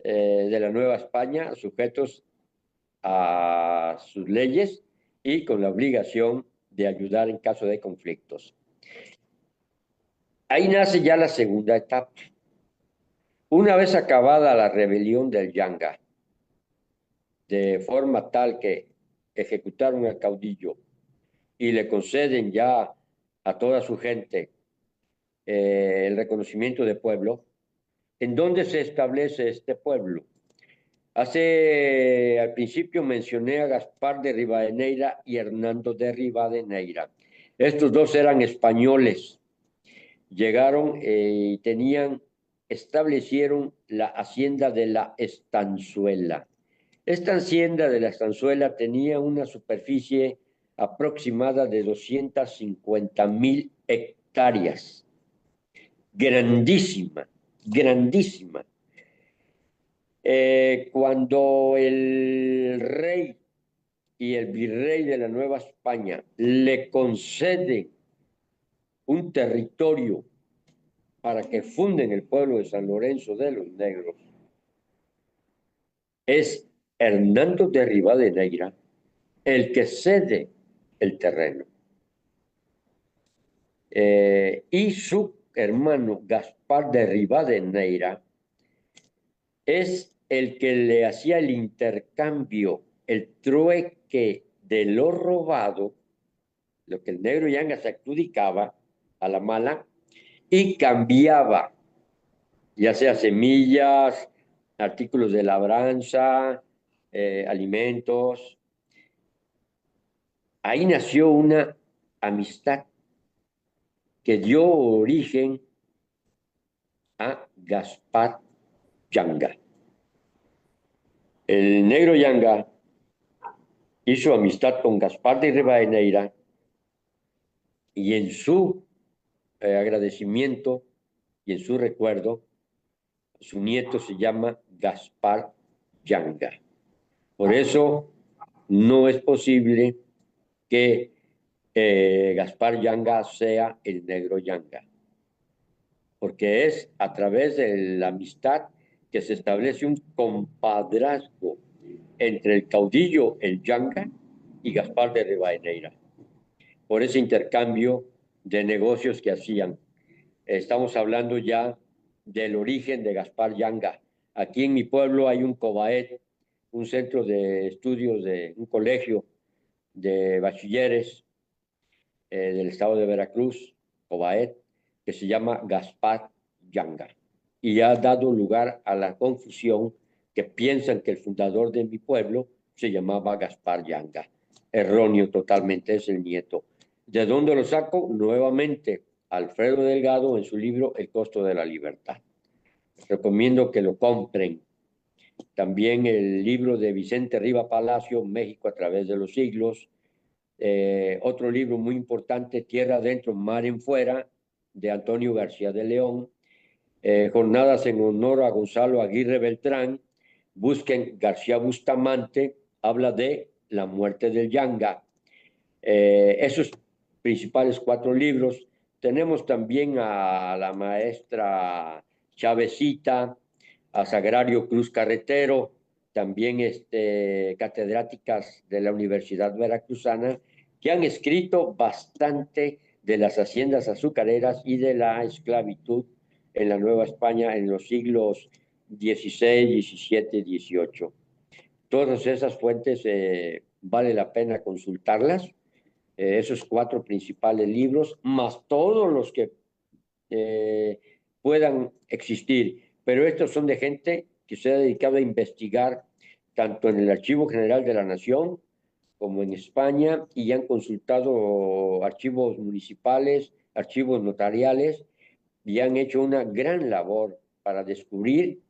de la Nueva España sujetos a sus leyes y con la obligación de ayudar en caso de conflictos. Ahí nace ya la segunda etapa. Una vez acabada la rebelión del Yanga, de forma tal que ejecutaron al caudillo y le conceden ya a toda su gente el reconocimiento de pueblo, ¿en dónde se establece este pueblo? Al principio mencioné a Gaspar de Rivadeneira y Hernando de Rivadeneira. Estos dos eran españoles. Llegaron y establecieron la hacienda de la Estanzuela. Esta hacienda de la Estanzuela tenía una superficie aproximada de 250,000 hectáreas. Grandísima, grandísima. Cuando el rey y el virrey de la Nueva España le conceden un territorio para que funden el pueblo de San Lorenzo de los Negros, es Hernando de Rivadeneira el que cede el terreno. Y su hermano Gaspar de Rivadeneira es el que le hacía el intercambio, el trueque de lo robado, lo que el negro Yanga se adjudicaba a la mala, y cambiaba, ya sea semillas, artículos de labranza, alimentos. Ahí nació una amistad que dio origen a Gaspar Yanga. El negro Yanga hizo amistad con Gaspar de Rivadeneira y en su agradecimiento y en su recuerdo, su nieto se llama Gaspar Yanga. Por eso no es posible que Gaspar Yanga sea el negro Yanga, porque es a través de la amistad que se establece un compadrazgo entre el caudillo, el Yanga, y Gaspar de Rivadeneira, por ese intercambio de negocios que hacían. Estamos hablando ya del origen de Gaspar Yanga. Aquí en mi pueblo hay un COBAED, un centro de estudios, un colegio de bachilleres del estado de Veracruz, COBAED, que se llama Gaspar Yanga. Y ha dado lugar a la confusión que piensan que el fundador de mi pueblo se llamaba Gaspar Yanga. Erróneo totalmente, es el nieto. ¿De dónde lo saco? Nuevamente, Alfredo Delgado en su libro El costo de la libertad. Recomiendo que lo compren. También el libro de Vicente Riva Palacio, México a través de los siglos. Otro libro muy importante, Tierra adentro, mar en fuera, de Antonio García de León. jornadas en honor a Gonzalo Aguirre Beltrán. Busquen García Bustamante, habla de la muerte del Yanga. Esos principales 4 libros. Tenemos también a la maestra Chavecita, a Sagrario Cruz Carretero, también catedráticas de la Universidad Veracruzana, que han escrito bastante de las haciendas azucareras y de la esclavitud en la Nueva España en los siglos XVI, XVII, XVIII. Todas esas fuentes vale la pena consultarlas, esos 4 principales libros, más todos los que puedan existir. Pero estos son de gente que se ha dedicado a investigar tanto en el Archivo General de la Nación como en España, y han consultado archivos municipales, archivos notariales, y han hecho una gran labor para descubrir,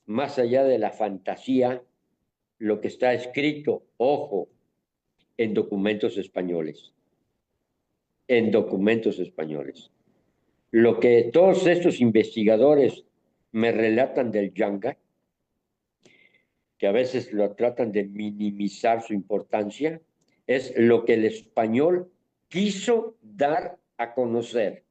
más allá de la fantasía, lo que está escrito, ojo, en documentos españoles. En documentos españoles. Lo que todos estos investigadores me relatan del Yanga, que a veces lo tratan de minimizar su importancia, es lo que el español quiso dar a conocer.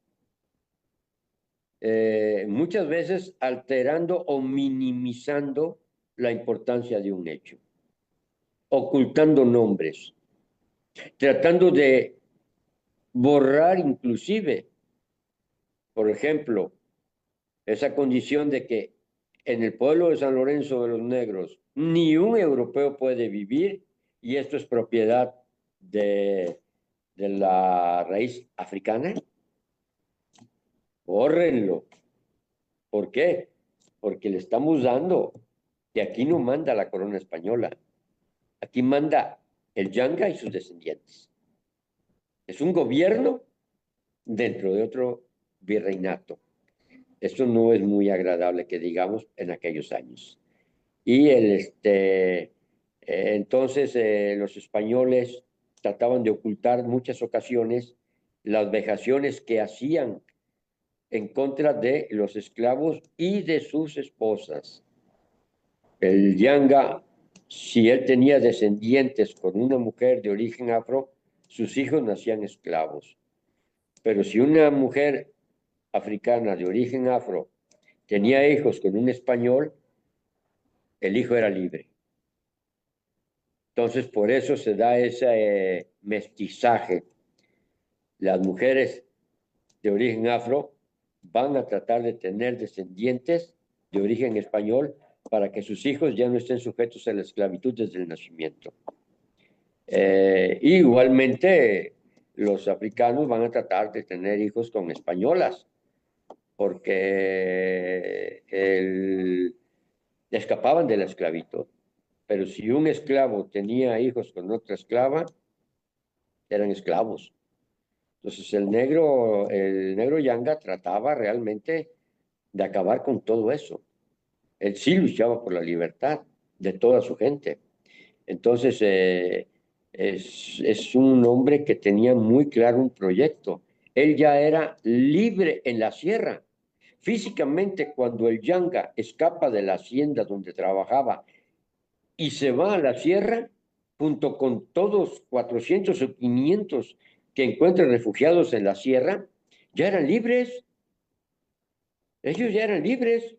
Muchas veces alterando o minimizando la importancia de un hecho, ocultando nombres, tratando de borrar inclusive, por ejemplo, esa condición de que en el pueblo de San Lorenzo de los Negros ni un europeo puede vivir, y esto es propiedad de la raíz africana. Bórrenlo. ¿Por qué? Porque le estamos dando que aquí no manda la corona española, aquí manda el Yanga y sus descendientes. Es un gobierno dentro de otro virreinato. Esto no es muy agradable que digamos en aquellos años. Y entonces los españoles trataban de ocultar muchas ocasiones las vejaciones que hacían en contra de los esclavos y de sus esposas. El Yanga, si él tenía descendientes con una mujer de origen afro, sus hijos nacían esclavos. Pero si una mujer africana de origen afro tenía hijos con un español, el hijo era libre. Entonces, por eso se da ese mestizaje. Las mujeres de origen afro van a tratar de tener descendientes de origen español para que sus hijos ya no estén sujetos a la esclavitud desde el nacimiento. Igualmente, los africanos van a tratar de tener hijos con españolas, porque escapaban de la esclavitud. Pero si un esclavo tenía hijos con otra esclava, eran esclavos. Entonces el negro Yanga trataba realmente de acabar con todo eso. Él sí luchaba por la libertad de toda su gente. Entonces es un hombre que tenía muy claro un proyecto. Él ya era libre en la sierra. Físicamente, cuando el Yanga escapa de la hacienda donde trabajaba y se va a la sierra, junto con todos 400 o 500 que encuentran refugiados en la sierra, ya eran libres. Ellos ya eran libres,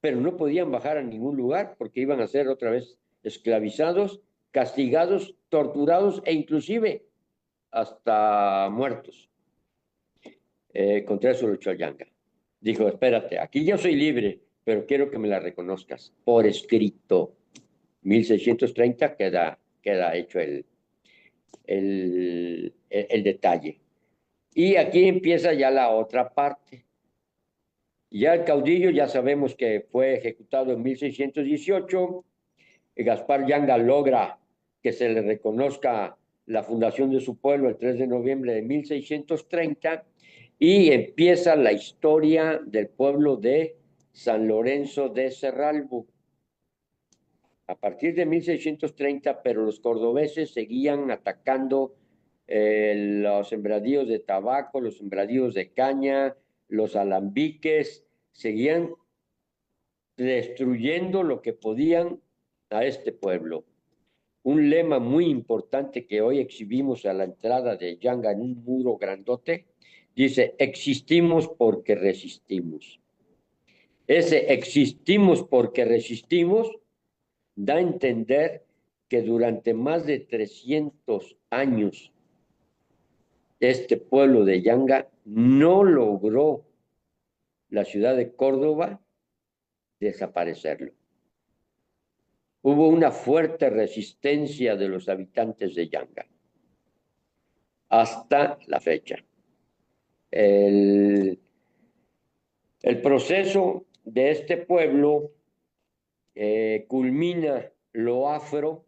pero no podían bajar a ningún lugar porque iban a ser otra vez esclavizados, castigados, torturados e inclusive hasta muertos. Contra eso luchó Yanga. Dijo, espérate, aquí yo soy libre, pero quiero que me la reconozcas por escrito. 1630 queda hecho el detalle. Y aquí empieza ya la otra parte. Ya el caudillo, ya sabemos que fue ejecutado en 1618. Gaspar Yanga logra que se le reconozca la fundación de su pueblo el 3 de noviembre de 1630, y empieza la historia del pueblo de San Lorenzo de Cerralbo. A partir de 1630, pero los cordobeses seguían atacando los sembradíos de tabaco, los sembradíos de caña, los alambiques, seguían destruyendo lo que podían a este pueblo. Un lema muy importante que hoy exhibimos a la entrada de Yanga en un muro grandote, dice, existimos porque resistimos. Ese existimos porque resistimos da a entender que durante más de 300 años este pueblo de Yanga no logró la ciudad de Córdoba desaparecerlo. Hubo una fuerte resistencia de los habitantes de Yanga hasta la fecha. El proceso de este pueblo culmina lo afro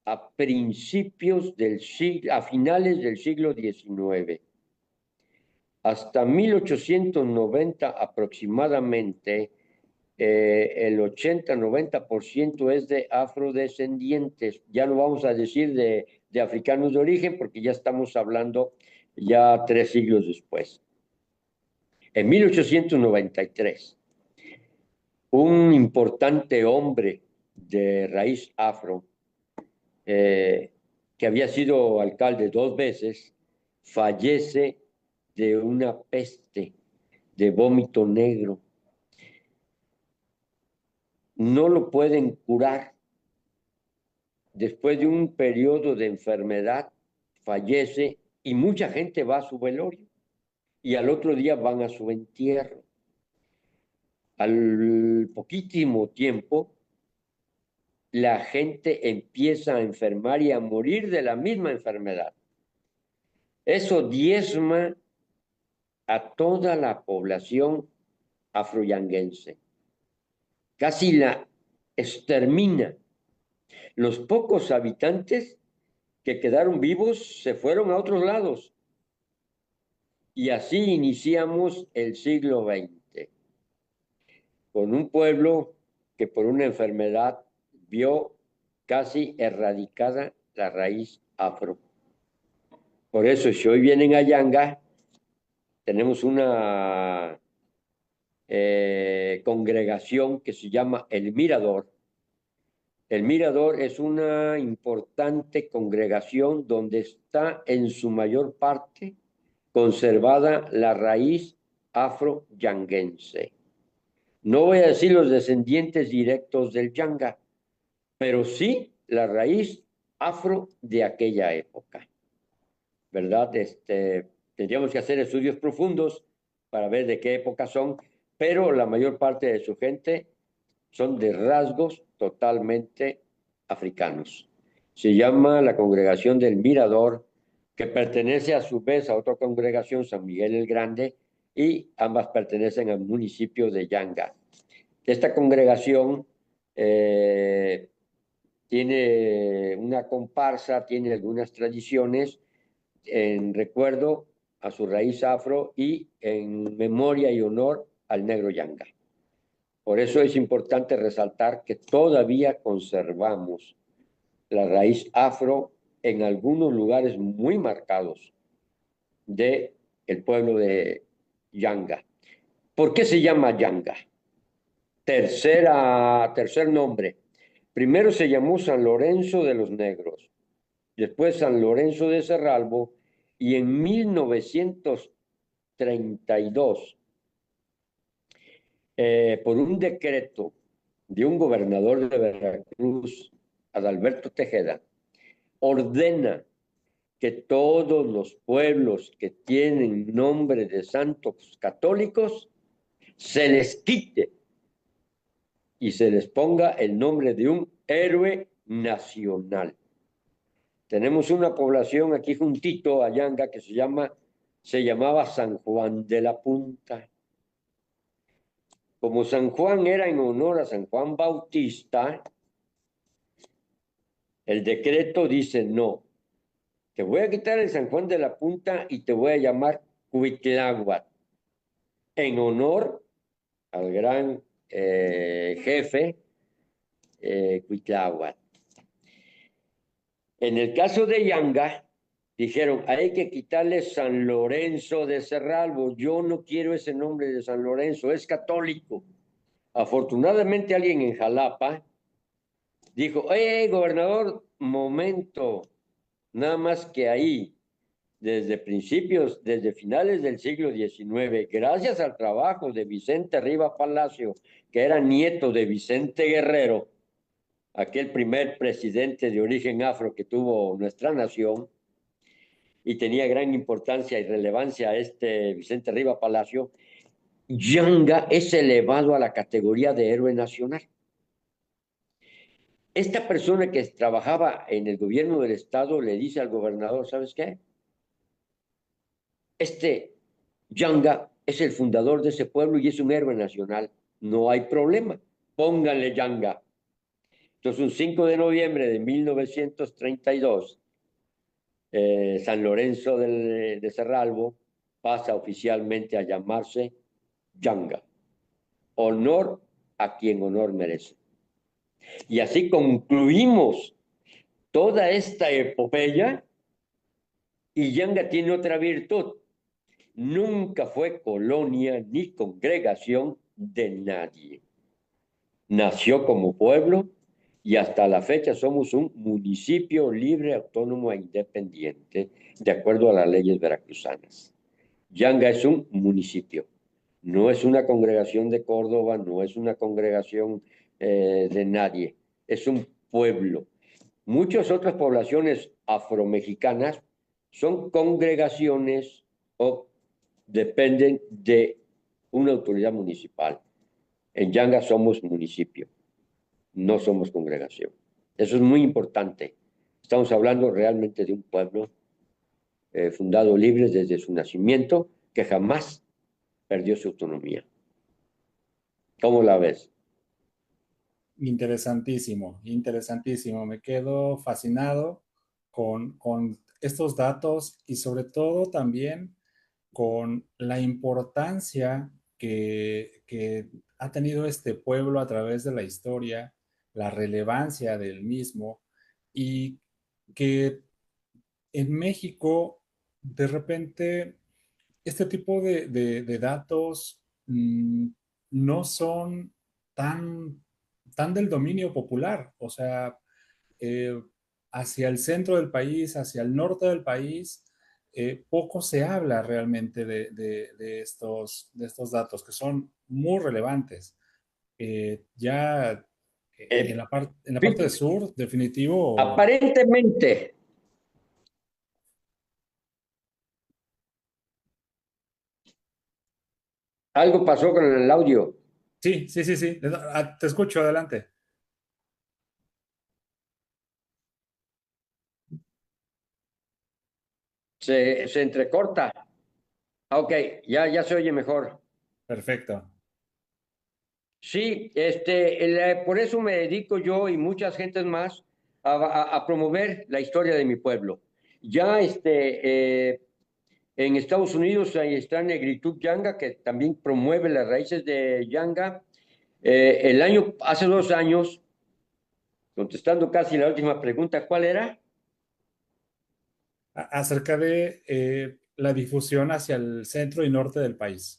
a principios del siglo, a finales del siglo XIX. Hasta 1890 aproximadamente, el 80-90% es de afrodescendientes. Ya no vamos a decir de africanos de origen, porque ya estamos hablando ya 3 siglos después. En 1893, un importante hombre de raíz afro, que había sido alcalde 2 veces, fallece de una peste de vómito negro. No lo pueden curar. Después de un periodo de enfermedad, fallece y mucha gente va a su velorio y al otro día van a su entierro. Al poquísimo tiempo, la gente empieza a enfermar y a morir de la misma enfermedad. Eso diezma a toda la población afroyanguense. Casi la extermina. Los pocos habitantes que quedaron vivos se fueron a otros lados. Y así iniciamos el siglo XX, con un pueblo que por una enfermedad vio casi erradicada la raíz afro. Por eso, si hoy vienen a Yanga, tenemos una congregación que se llama El Mirador. El Mirador es una importante congregación donde está en su mayor parte conservada la raíz afro-yanguense. No voy a decir los descendientes directos del Yanga, pero sí la raíz afro de aquella época, ¿verdad? Tendríamos que hacer estudios profundos para ver de qué época son, pero la mayor parte de su gente son de rasgos totalmente africanos. Se llama la Congregación del Mirador, que pertenece a su vez a otra congregación, San Miguel el Grande, y ambas pertenecen al municipio de Yanga. Esta congregación tiene una comparsa, tiene algunas tradiciones en recuerdo a su raíz afro y en memoria y honor al negro Yanga. Por eso es importante resaltar que todavía conservamos la raíz afro en algunos lugares muy marcados del pueblo de Yanga. ¿Por qué se llama Yanga? Tercer nombre. Primero se llamó San Lorenzo de los Negros, después San Lorenzo de Cerralbo, y en 1932, por un decreto de un gobernador de Veracruz, Adalberto Tejeda, ordena que todos los pueblos que tienen nombre de santos católicos se les quite y se les ponga el nombre de un héroe nacional. Tenemos una población aquí juntito a Yanga que se llamaba San Juan de la Punta. Como San Juan era en honor a San Juan Bautista, el decreto dice no, te voy a quitar el San Juan de la Punta y te voy a llamar Cuitláhuac, en honor al gran jefe Cuitláhuac. En el caso de Yanga, dijeron, hay que quitarle San Lorenzo de Cerralbo. Yo no quiero ese nombre de San Lorenzo, es católico. Afortunadamente alguien en Jalapa dijo, gobernador, momento, nada más que ahí, desde finales del siglo XIX, gracias al trabajo de Vicente Riva Palacio, que era nieto de Vicente Guerrero, aquel primer presidente de origen afro que tuvo nuestra nación, y tenía gran importancia y relevancia este Vicente Riva Palacio, Yanga es elevado a la categoría de héroe nacional. Esta persona que trabajaba en el gobierno del estado le dice al gobernador, ¿sabes qué? Este Yanga es el fundador de ese pueblo y es un héroe nacional. No hay problema, pónganle Yanga. Entonces, un 5 de noviembre de 1932, San Lorenzo de Cerralbo pasa oficialmente a llamarse Yanga. Honor a quien honor merece. Y así concluimos toda esta epopeya, y Yanga tiene otra virtud. Nunca fue colonia ni congregación de nadie. Nació como pueblo y hasta la fecha somos un municipio libre, autónomo e independiente, de acuerdo a las leyes veracruzanas. Yanga es un municipio, no es una congregación de Córdoba, no es una congregación de nadie, es un pueblo. Muchas otras poblaciones afromexicanas son congregaciones o dependen de una autoridad municipal. En Yanga somos municipio, no somos congregación. Eso es muy importante. Estamos hablando realmente de un pueblo fundado libre desde su nacimiento, que jamás perdió su autonomía. ¿Cómo la ves? Interesantísimo, interesantísimo. Me quedo fascinado con estos datos y sobre todo también con la importancia que ha tenido este pueblo a través de la historia, la relevancia del mismo y que en México de repente este tipo de datos no son tan, tan del dominio popular, o sea, eh, hacia el centro del país, hacia el norte del país, poco se habla realmente de estos datos que son muy relevantes. Ya Eh, en la parte del sur, definitivo. Aparentemente, algo pasó con el audio. Sí, sí, sí, sí. Te escucho, adelante. Se entrecorta. Ok, ya se oye mejor. Perfecto. Sí, por eso me dedico yo y muchas gentes más a promover la historia de mi pueblo. Ya en Estados Unidos ahí está Negritud Yanga, que también promueve las raíces de Yanga. Hace 2 años, contestando casi la última pregunta, ¿cuál era? Acerca de la difusión hacia el centro y norte del país.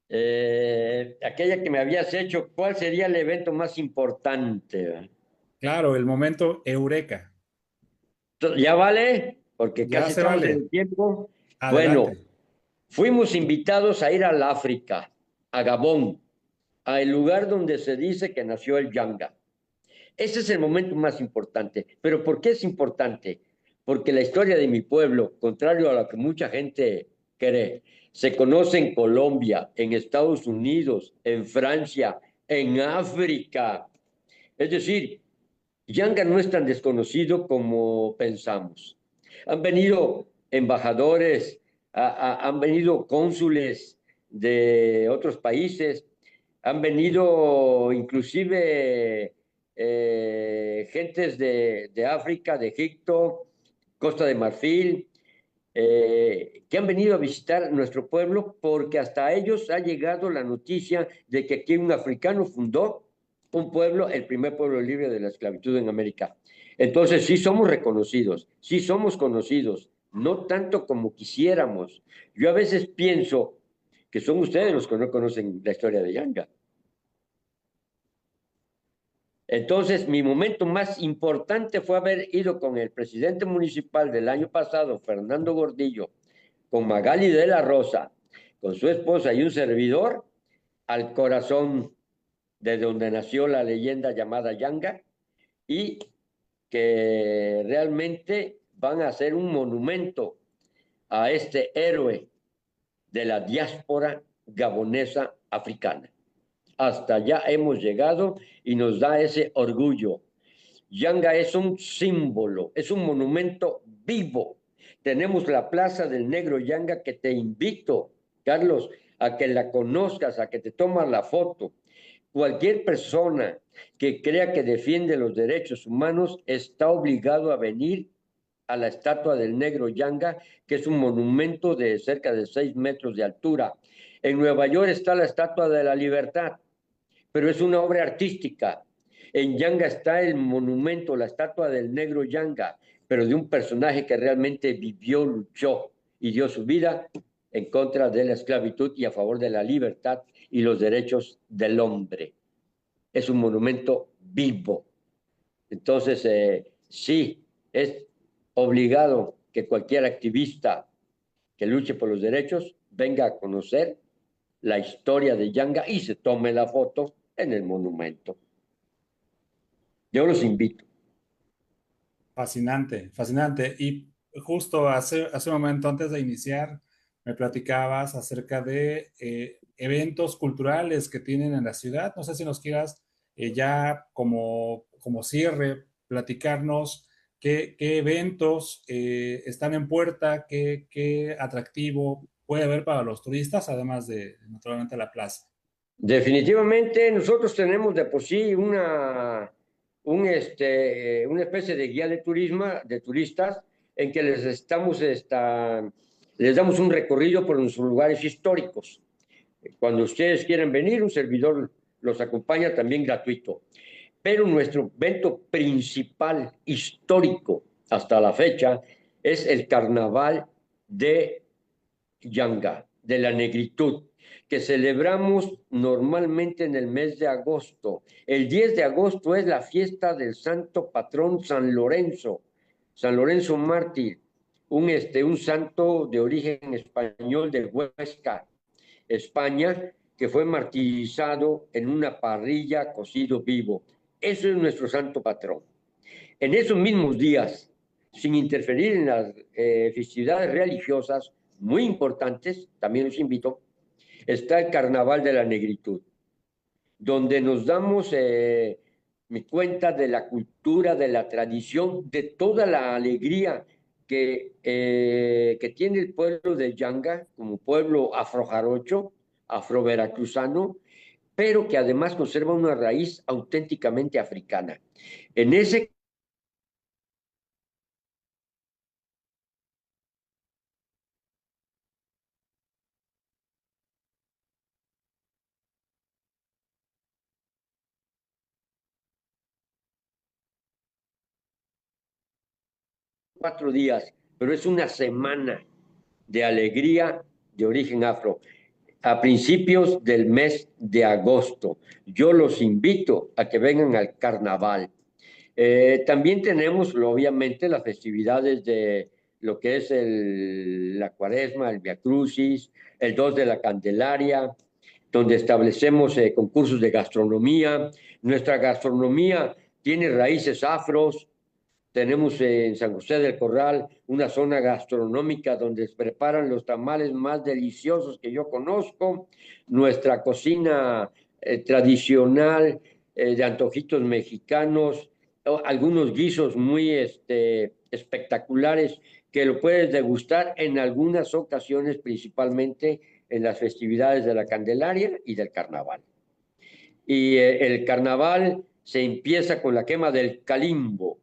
Aquella que me habías hecho, ¿cuál sería el evento más importante? Claro, el momento eureka. ¿Ya vale? Porque Ya casi se estamos en vale. el tiempo. Bueno, Adelante. fuimos invitados a ir al África, a Gabón, al lugar donde se dice que nació el Yanga. Ese es el momento más importante. ¿Pero por qué es importante? Porque la historia de mi pueblo, contrario a lo que mucha gente cree, se conoce en Colombia, en Estados Unidos, en Francia, en África. Es decir, Yanga no es tan desconocido como pensamos. Han venido embajadores, han venido cónsules de otros países, han venido inclusive gentes de África, de Egipto, Costa de Marfil, que han venido a visitar nuestro pueblo porque hasta ellos ha llegado la noticia de que aquí un africano fundó un pueblo, el primer pueblo libre de la esclavitud en América. Entonces sí somos reconocidos, sí somos conocidos, no tanto como quisiéramos. Yo a veces pienso que son ustedes los que no conocen la historia de Yanga. Entonces, mi momento más importante fue haber ido con el presidente municipal del año pasado, Fernando Gordillo, con Magali de la Rosa, con su esposa y un servidor, al corazón de donde nació la leyenda llamada Yanga, y que realmente van a hacer un monumento a este héroe de la diáspora gabonesa africana. Hasta allá hemos llegado y nos da ese orgullo. Yanga es un símbolo, es un monumento vivo. Tenemos la Plaza del Negro Yanga, que te invito, Carlos, a que la conozcas, a que te tomas la foto. Cualquier persona que crea que defiende los derechos humanos está obligado a venir a la estatua del Negro Yanga, que es un monumento de cerca de 6 metros de altura. En Nueva York está la Estatua de la Libertad, pero es una obra artística. En Yanga está el monumento, la estatua del Negro Yanga, pero de un personaje que realmente vivió, luchó y dio su vida en contra de la esclavitud y a favor de la libertad y los derechos del hombre. Es un monumento vivo. Entonces, sí, es obligado que cualquier activista que luche por los derechos venga a conocer la historia de Yanga y se tome la foto en el monumento. Yo los invito. Fascinante, fascinante. Y justo hace un momento antes de iniciar, me platicabas acerca de eventos culturales que tienen en la ciudad. No sé si nos quieras ya como cierre, platicarnos qué eventos están en puerta, qué atractivo puede haber para los turistas, además de, naturalmente, la plaza. Definitivamente nosotros tenemos de por sí una especie de guía de turismo, de turistas, en que les damos un recorrido por nuestros lugares históricos. Cuando ustedes quieren venir, un servidor los acompaña también gratuito. Pero nuestro evento principal histórico hasta la fecha es el Carnaval de Yanga, de la negritud, que celebramos normalmente en el mes de agosto. El 10 de agosto es la fiesta del santo patrón San Lorenzo Mártir, un santo de origen español de Huesca, España, que fue martirizado en una parrilla cocido vivo. Eso es nuestro santo patrón. En esos mismos días, sin interferir en las festividades religiosas muy importantes, también los invito, está el Carnaval de la Negritud, donde nos damos cuenta de la cultura, de la tradición, de toda la alegría que tiene el pueblo de Yanga como pueblo afrojarocho, afroveracruzano, pero que además conserva una raíz auténticamente africana. En ese 4 días, pero es una semana de alegría de origen afro. A principios del mes de agosto. Yo los invito a que vengan al carnaval. También tenemos, obviamente, las festividades de lo que es la Cuaresma, el Via Crucis, el 2 de la Candelaria, donde establecemos concursos de gastronomía. Nuestra gastronomía tiene raíces afros. Tenemos en San José del Corral una zona gastronómica donde se preparan los tamales más deliciosos que yo conozco. Nuestra cocina tradicional de antojitos mexicanos, algunos guisos muy espectaculares que lo puedes degustar en algunas ocasiones, principalmente en las festividades de la Candelaria y del Carnaval. Y el Carnaval se empieza con la quema del calimbo.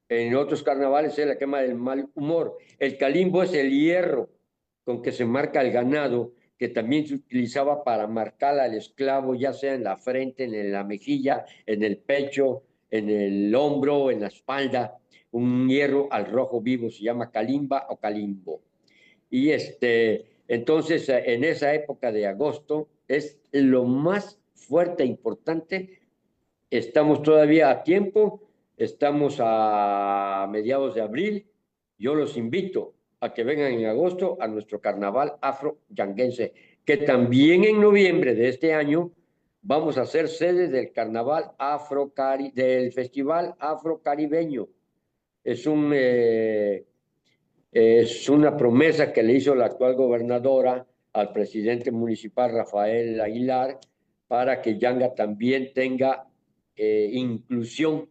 En otros carnavales es la quema del mal humor. El calimbo es el hierro con que se marca el ganado, que también se utilizaba para marcar al esclavo, ya sea en la frente, en la mejilla, en el pecho, en el hombro, en la espalda. un hierro al rojo vivo, se llama calimba o calimbo. Y entonces en esa época de agosto es lo más fuerte e importante. Estamos todavía a tiempo, estamos a mediados de abril. Yo los invito a que vengan en agosto a nuestro carnaval afro-yanguense, que también en noviembre de este año vamos a ser sede del carnaval del Festival Afrocaribeño. Es una promesa que le hizo la actual gobernadora al presidente municipal Rafael Aguilar para que Yanga también tenga inclusión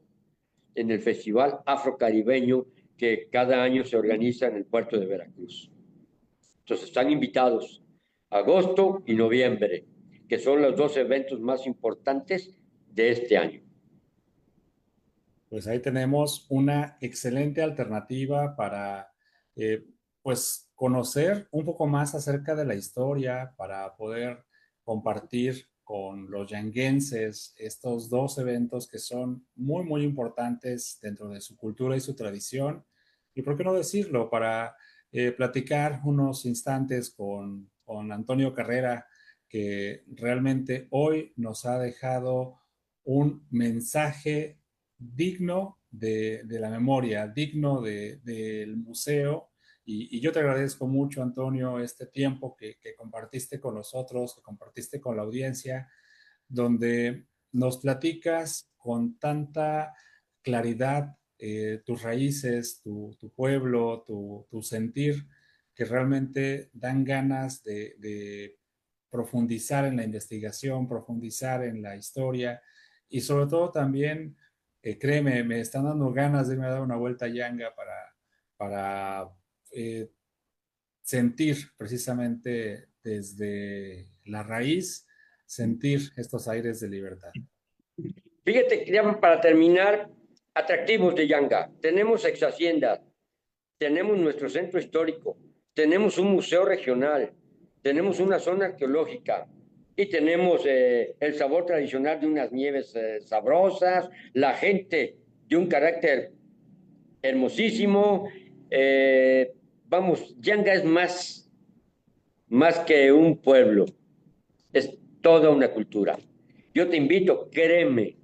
en el Festival Afrocaribeño que cada año se organiza en el puerto de Veracruz. Entonces están invitados agosto y noviembre, que son los 2 eventos más importantes de este año. Pues ahí tenemos una excelente alternativa para pues conocer un poco más acerca de la historia, para poder compartir con los yanguenses estos 2 eventos que son muy, muy importantes dentro de su cultura y su tradición. Y por qué no decirlo, para platicar unos instantes con Antonio Carrera, que realmente hoy nos ha dejado un mensaje digno de la memoria, digno del museo. Y yo te agradezco mucho, Antonio, este tiempo que compartiste con nosotros, que compartiste con la audiencia, donde nos platicas con tanta claridad tus raíces, tu pueblo, tu sentir, que realmente dan ganas de profundizar en la investigación, profundizar en la historia y sobre todo también, créeme, me están dando ganas de irme a dar una vuelta a Yanga para sentir precisamente desde la raíz, sentir estos aires de libertad. Fíjate, para terminar, atractivos de Yanga. Tenemos ex hacienda, tenemos nuestro centro histórico, tenemos un museo regional, tenemos una zona arqueológica y tenemos el sabor tradicional de unas nieves sabrosas, la gente de un carácter hermosísimo. Vamos, Yanga es más que un pueblo, es toda una cultura. Yo te invito, créeme,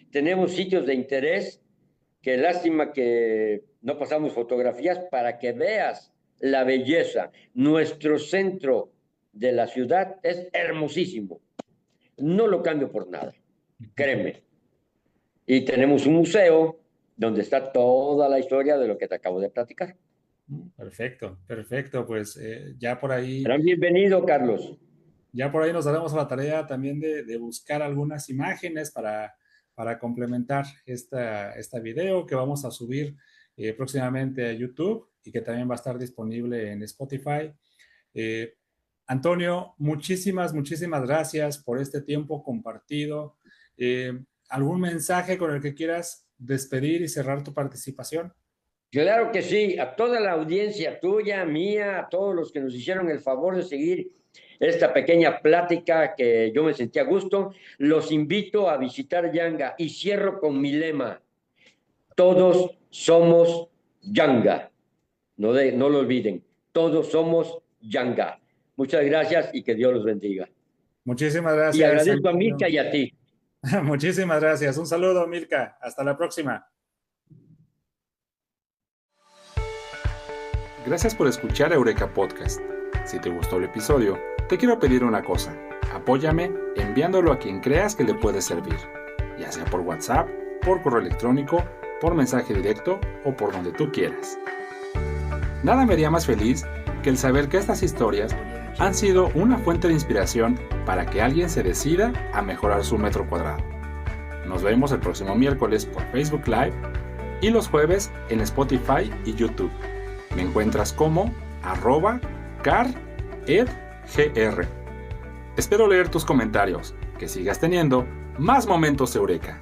tenemos sitios de interés, que lástima que no pasamos fotografías para que veas la belleza. Nuestro centro de la ciudad es hermosísimo. No lo cambio por nada, créeme. Y tenemos un museo donde está toda la historia de lo que te acabo de platicar. Perfecto, perfecto. Pues ya por ahí... Serán bienvenido, Carlos. Ya por ahí nos daremos a la tarea también de buscar algunas imágenes para complementar esta video que vamos a subir próximamente a YouTube y que también va a estar disponible en Spotify. Antonio, muchísimas gracias por este tiempo compartido. ¿Algún mensaje con el que quieras despedir y cerrar tu participación? Claro que sí, a toda la audiencia tuya, mía, a todos los que nos hicieron el favor de seguir esta pequeña plática que yo me sentí a gusto, los invito a visitar Yanga y cierro con mi lema: todos somos Yanga. No lo olviden, todos somos Yanga. Muchas gracias y que Dios los bendiga. Muchísimas gracias. Y agradezco a Milka y a ti. Muchísimas gracias. Un saludo, Milka. Hasta la próxima. Gracias por escuchar Eureka Podcast. Si te gustó el episodio, te quiero pedir una cosa. Apóyame enviándolo a quien creas que le puede servir, ya sea por WhatsApp, por correo electrónico, por mensaje directo o por donde tú quieras. Nada me haría más feliz que el saber que estas historias han sido una fuente de inspiración para que alguien se decida a mejorar su metro cuadrado. Nos vemos el próximo miércoles por Facebook Live y los jueves en Spotify y YouTube. Me encuentras como @caredgr. Espero leer tus comentarios. Que sigas teniendo más momentos Eureka.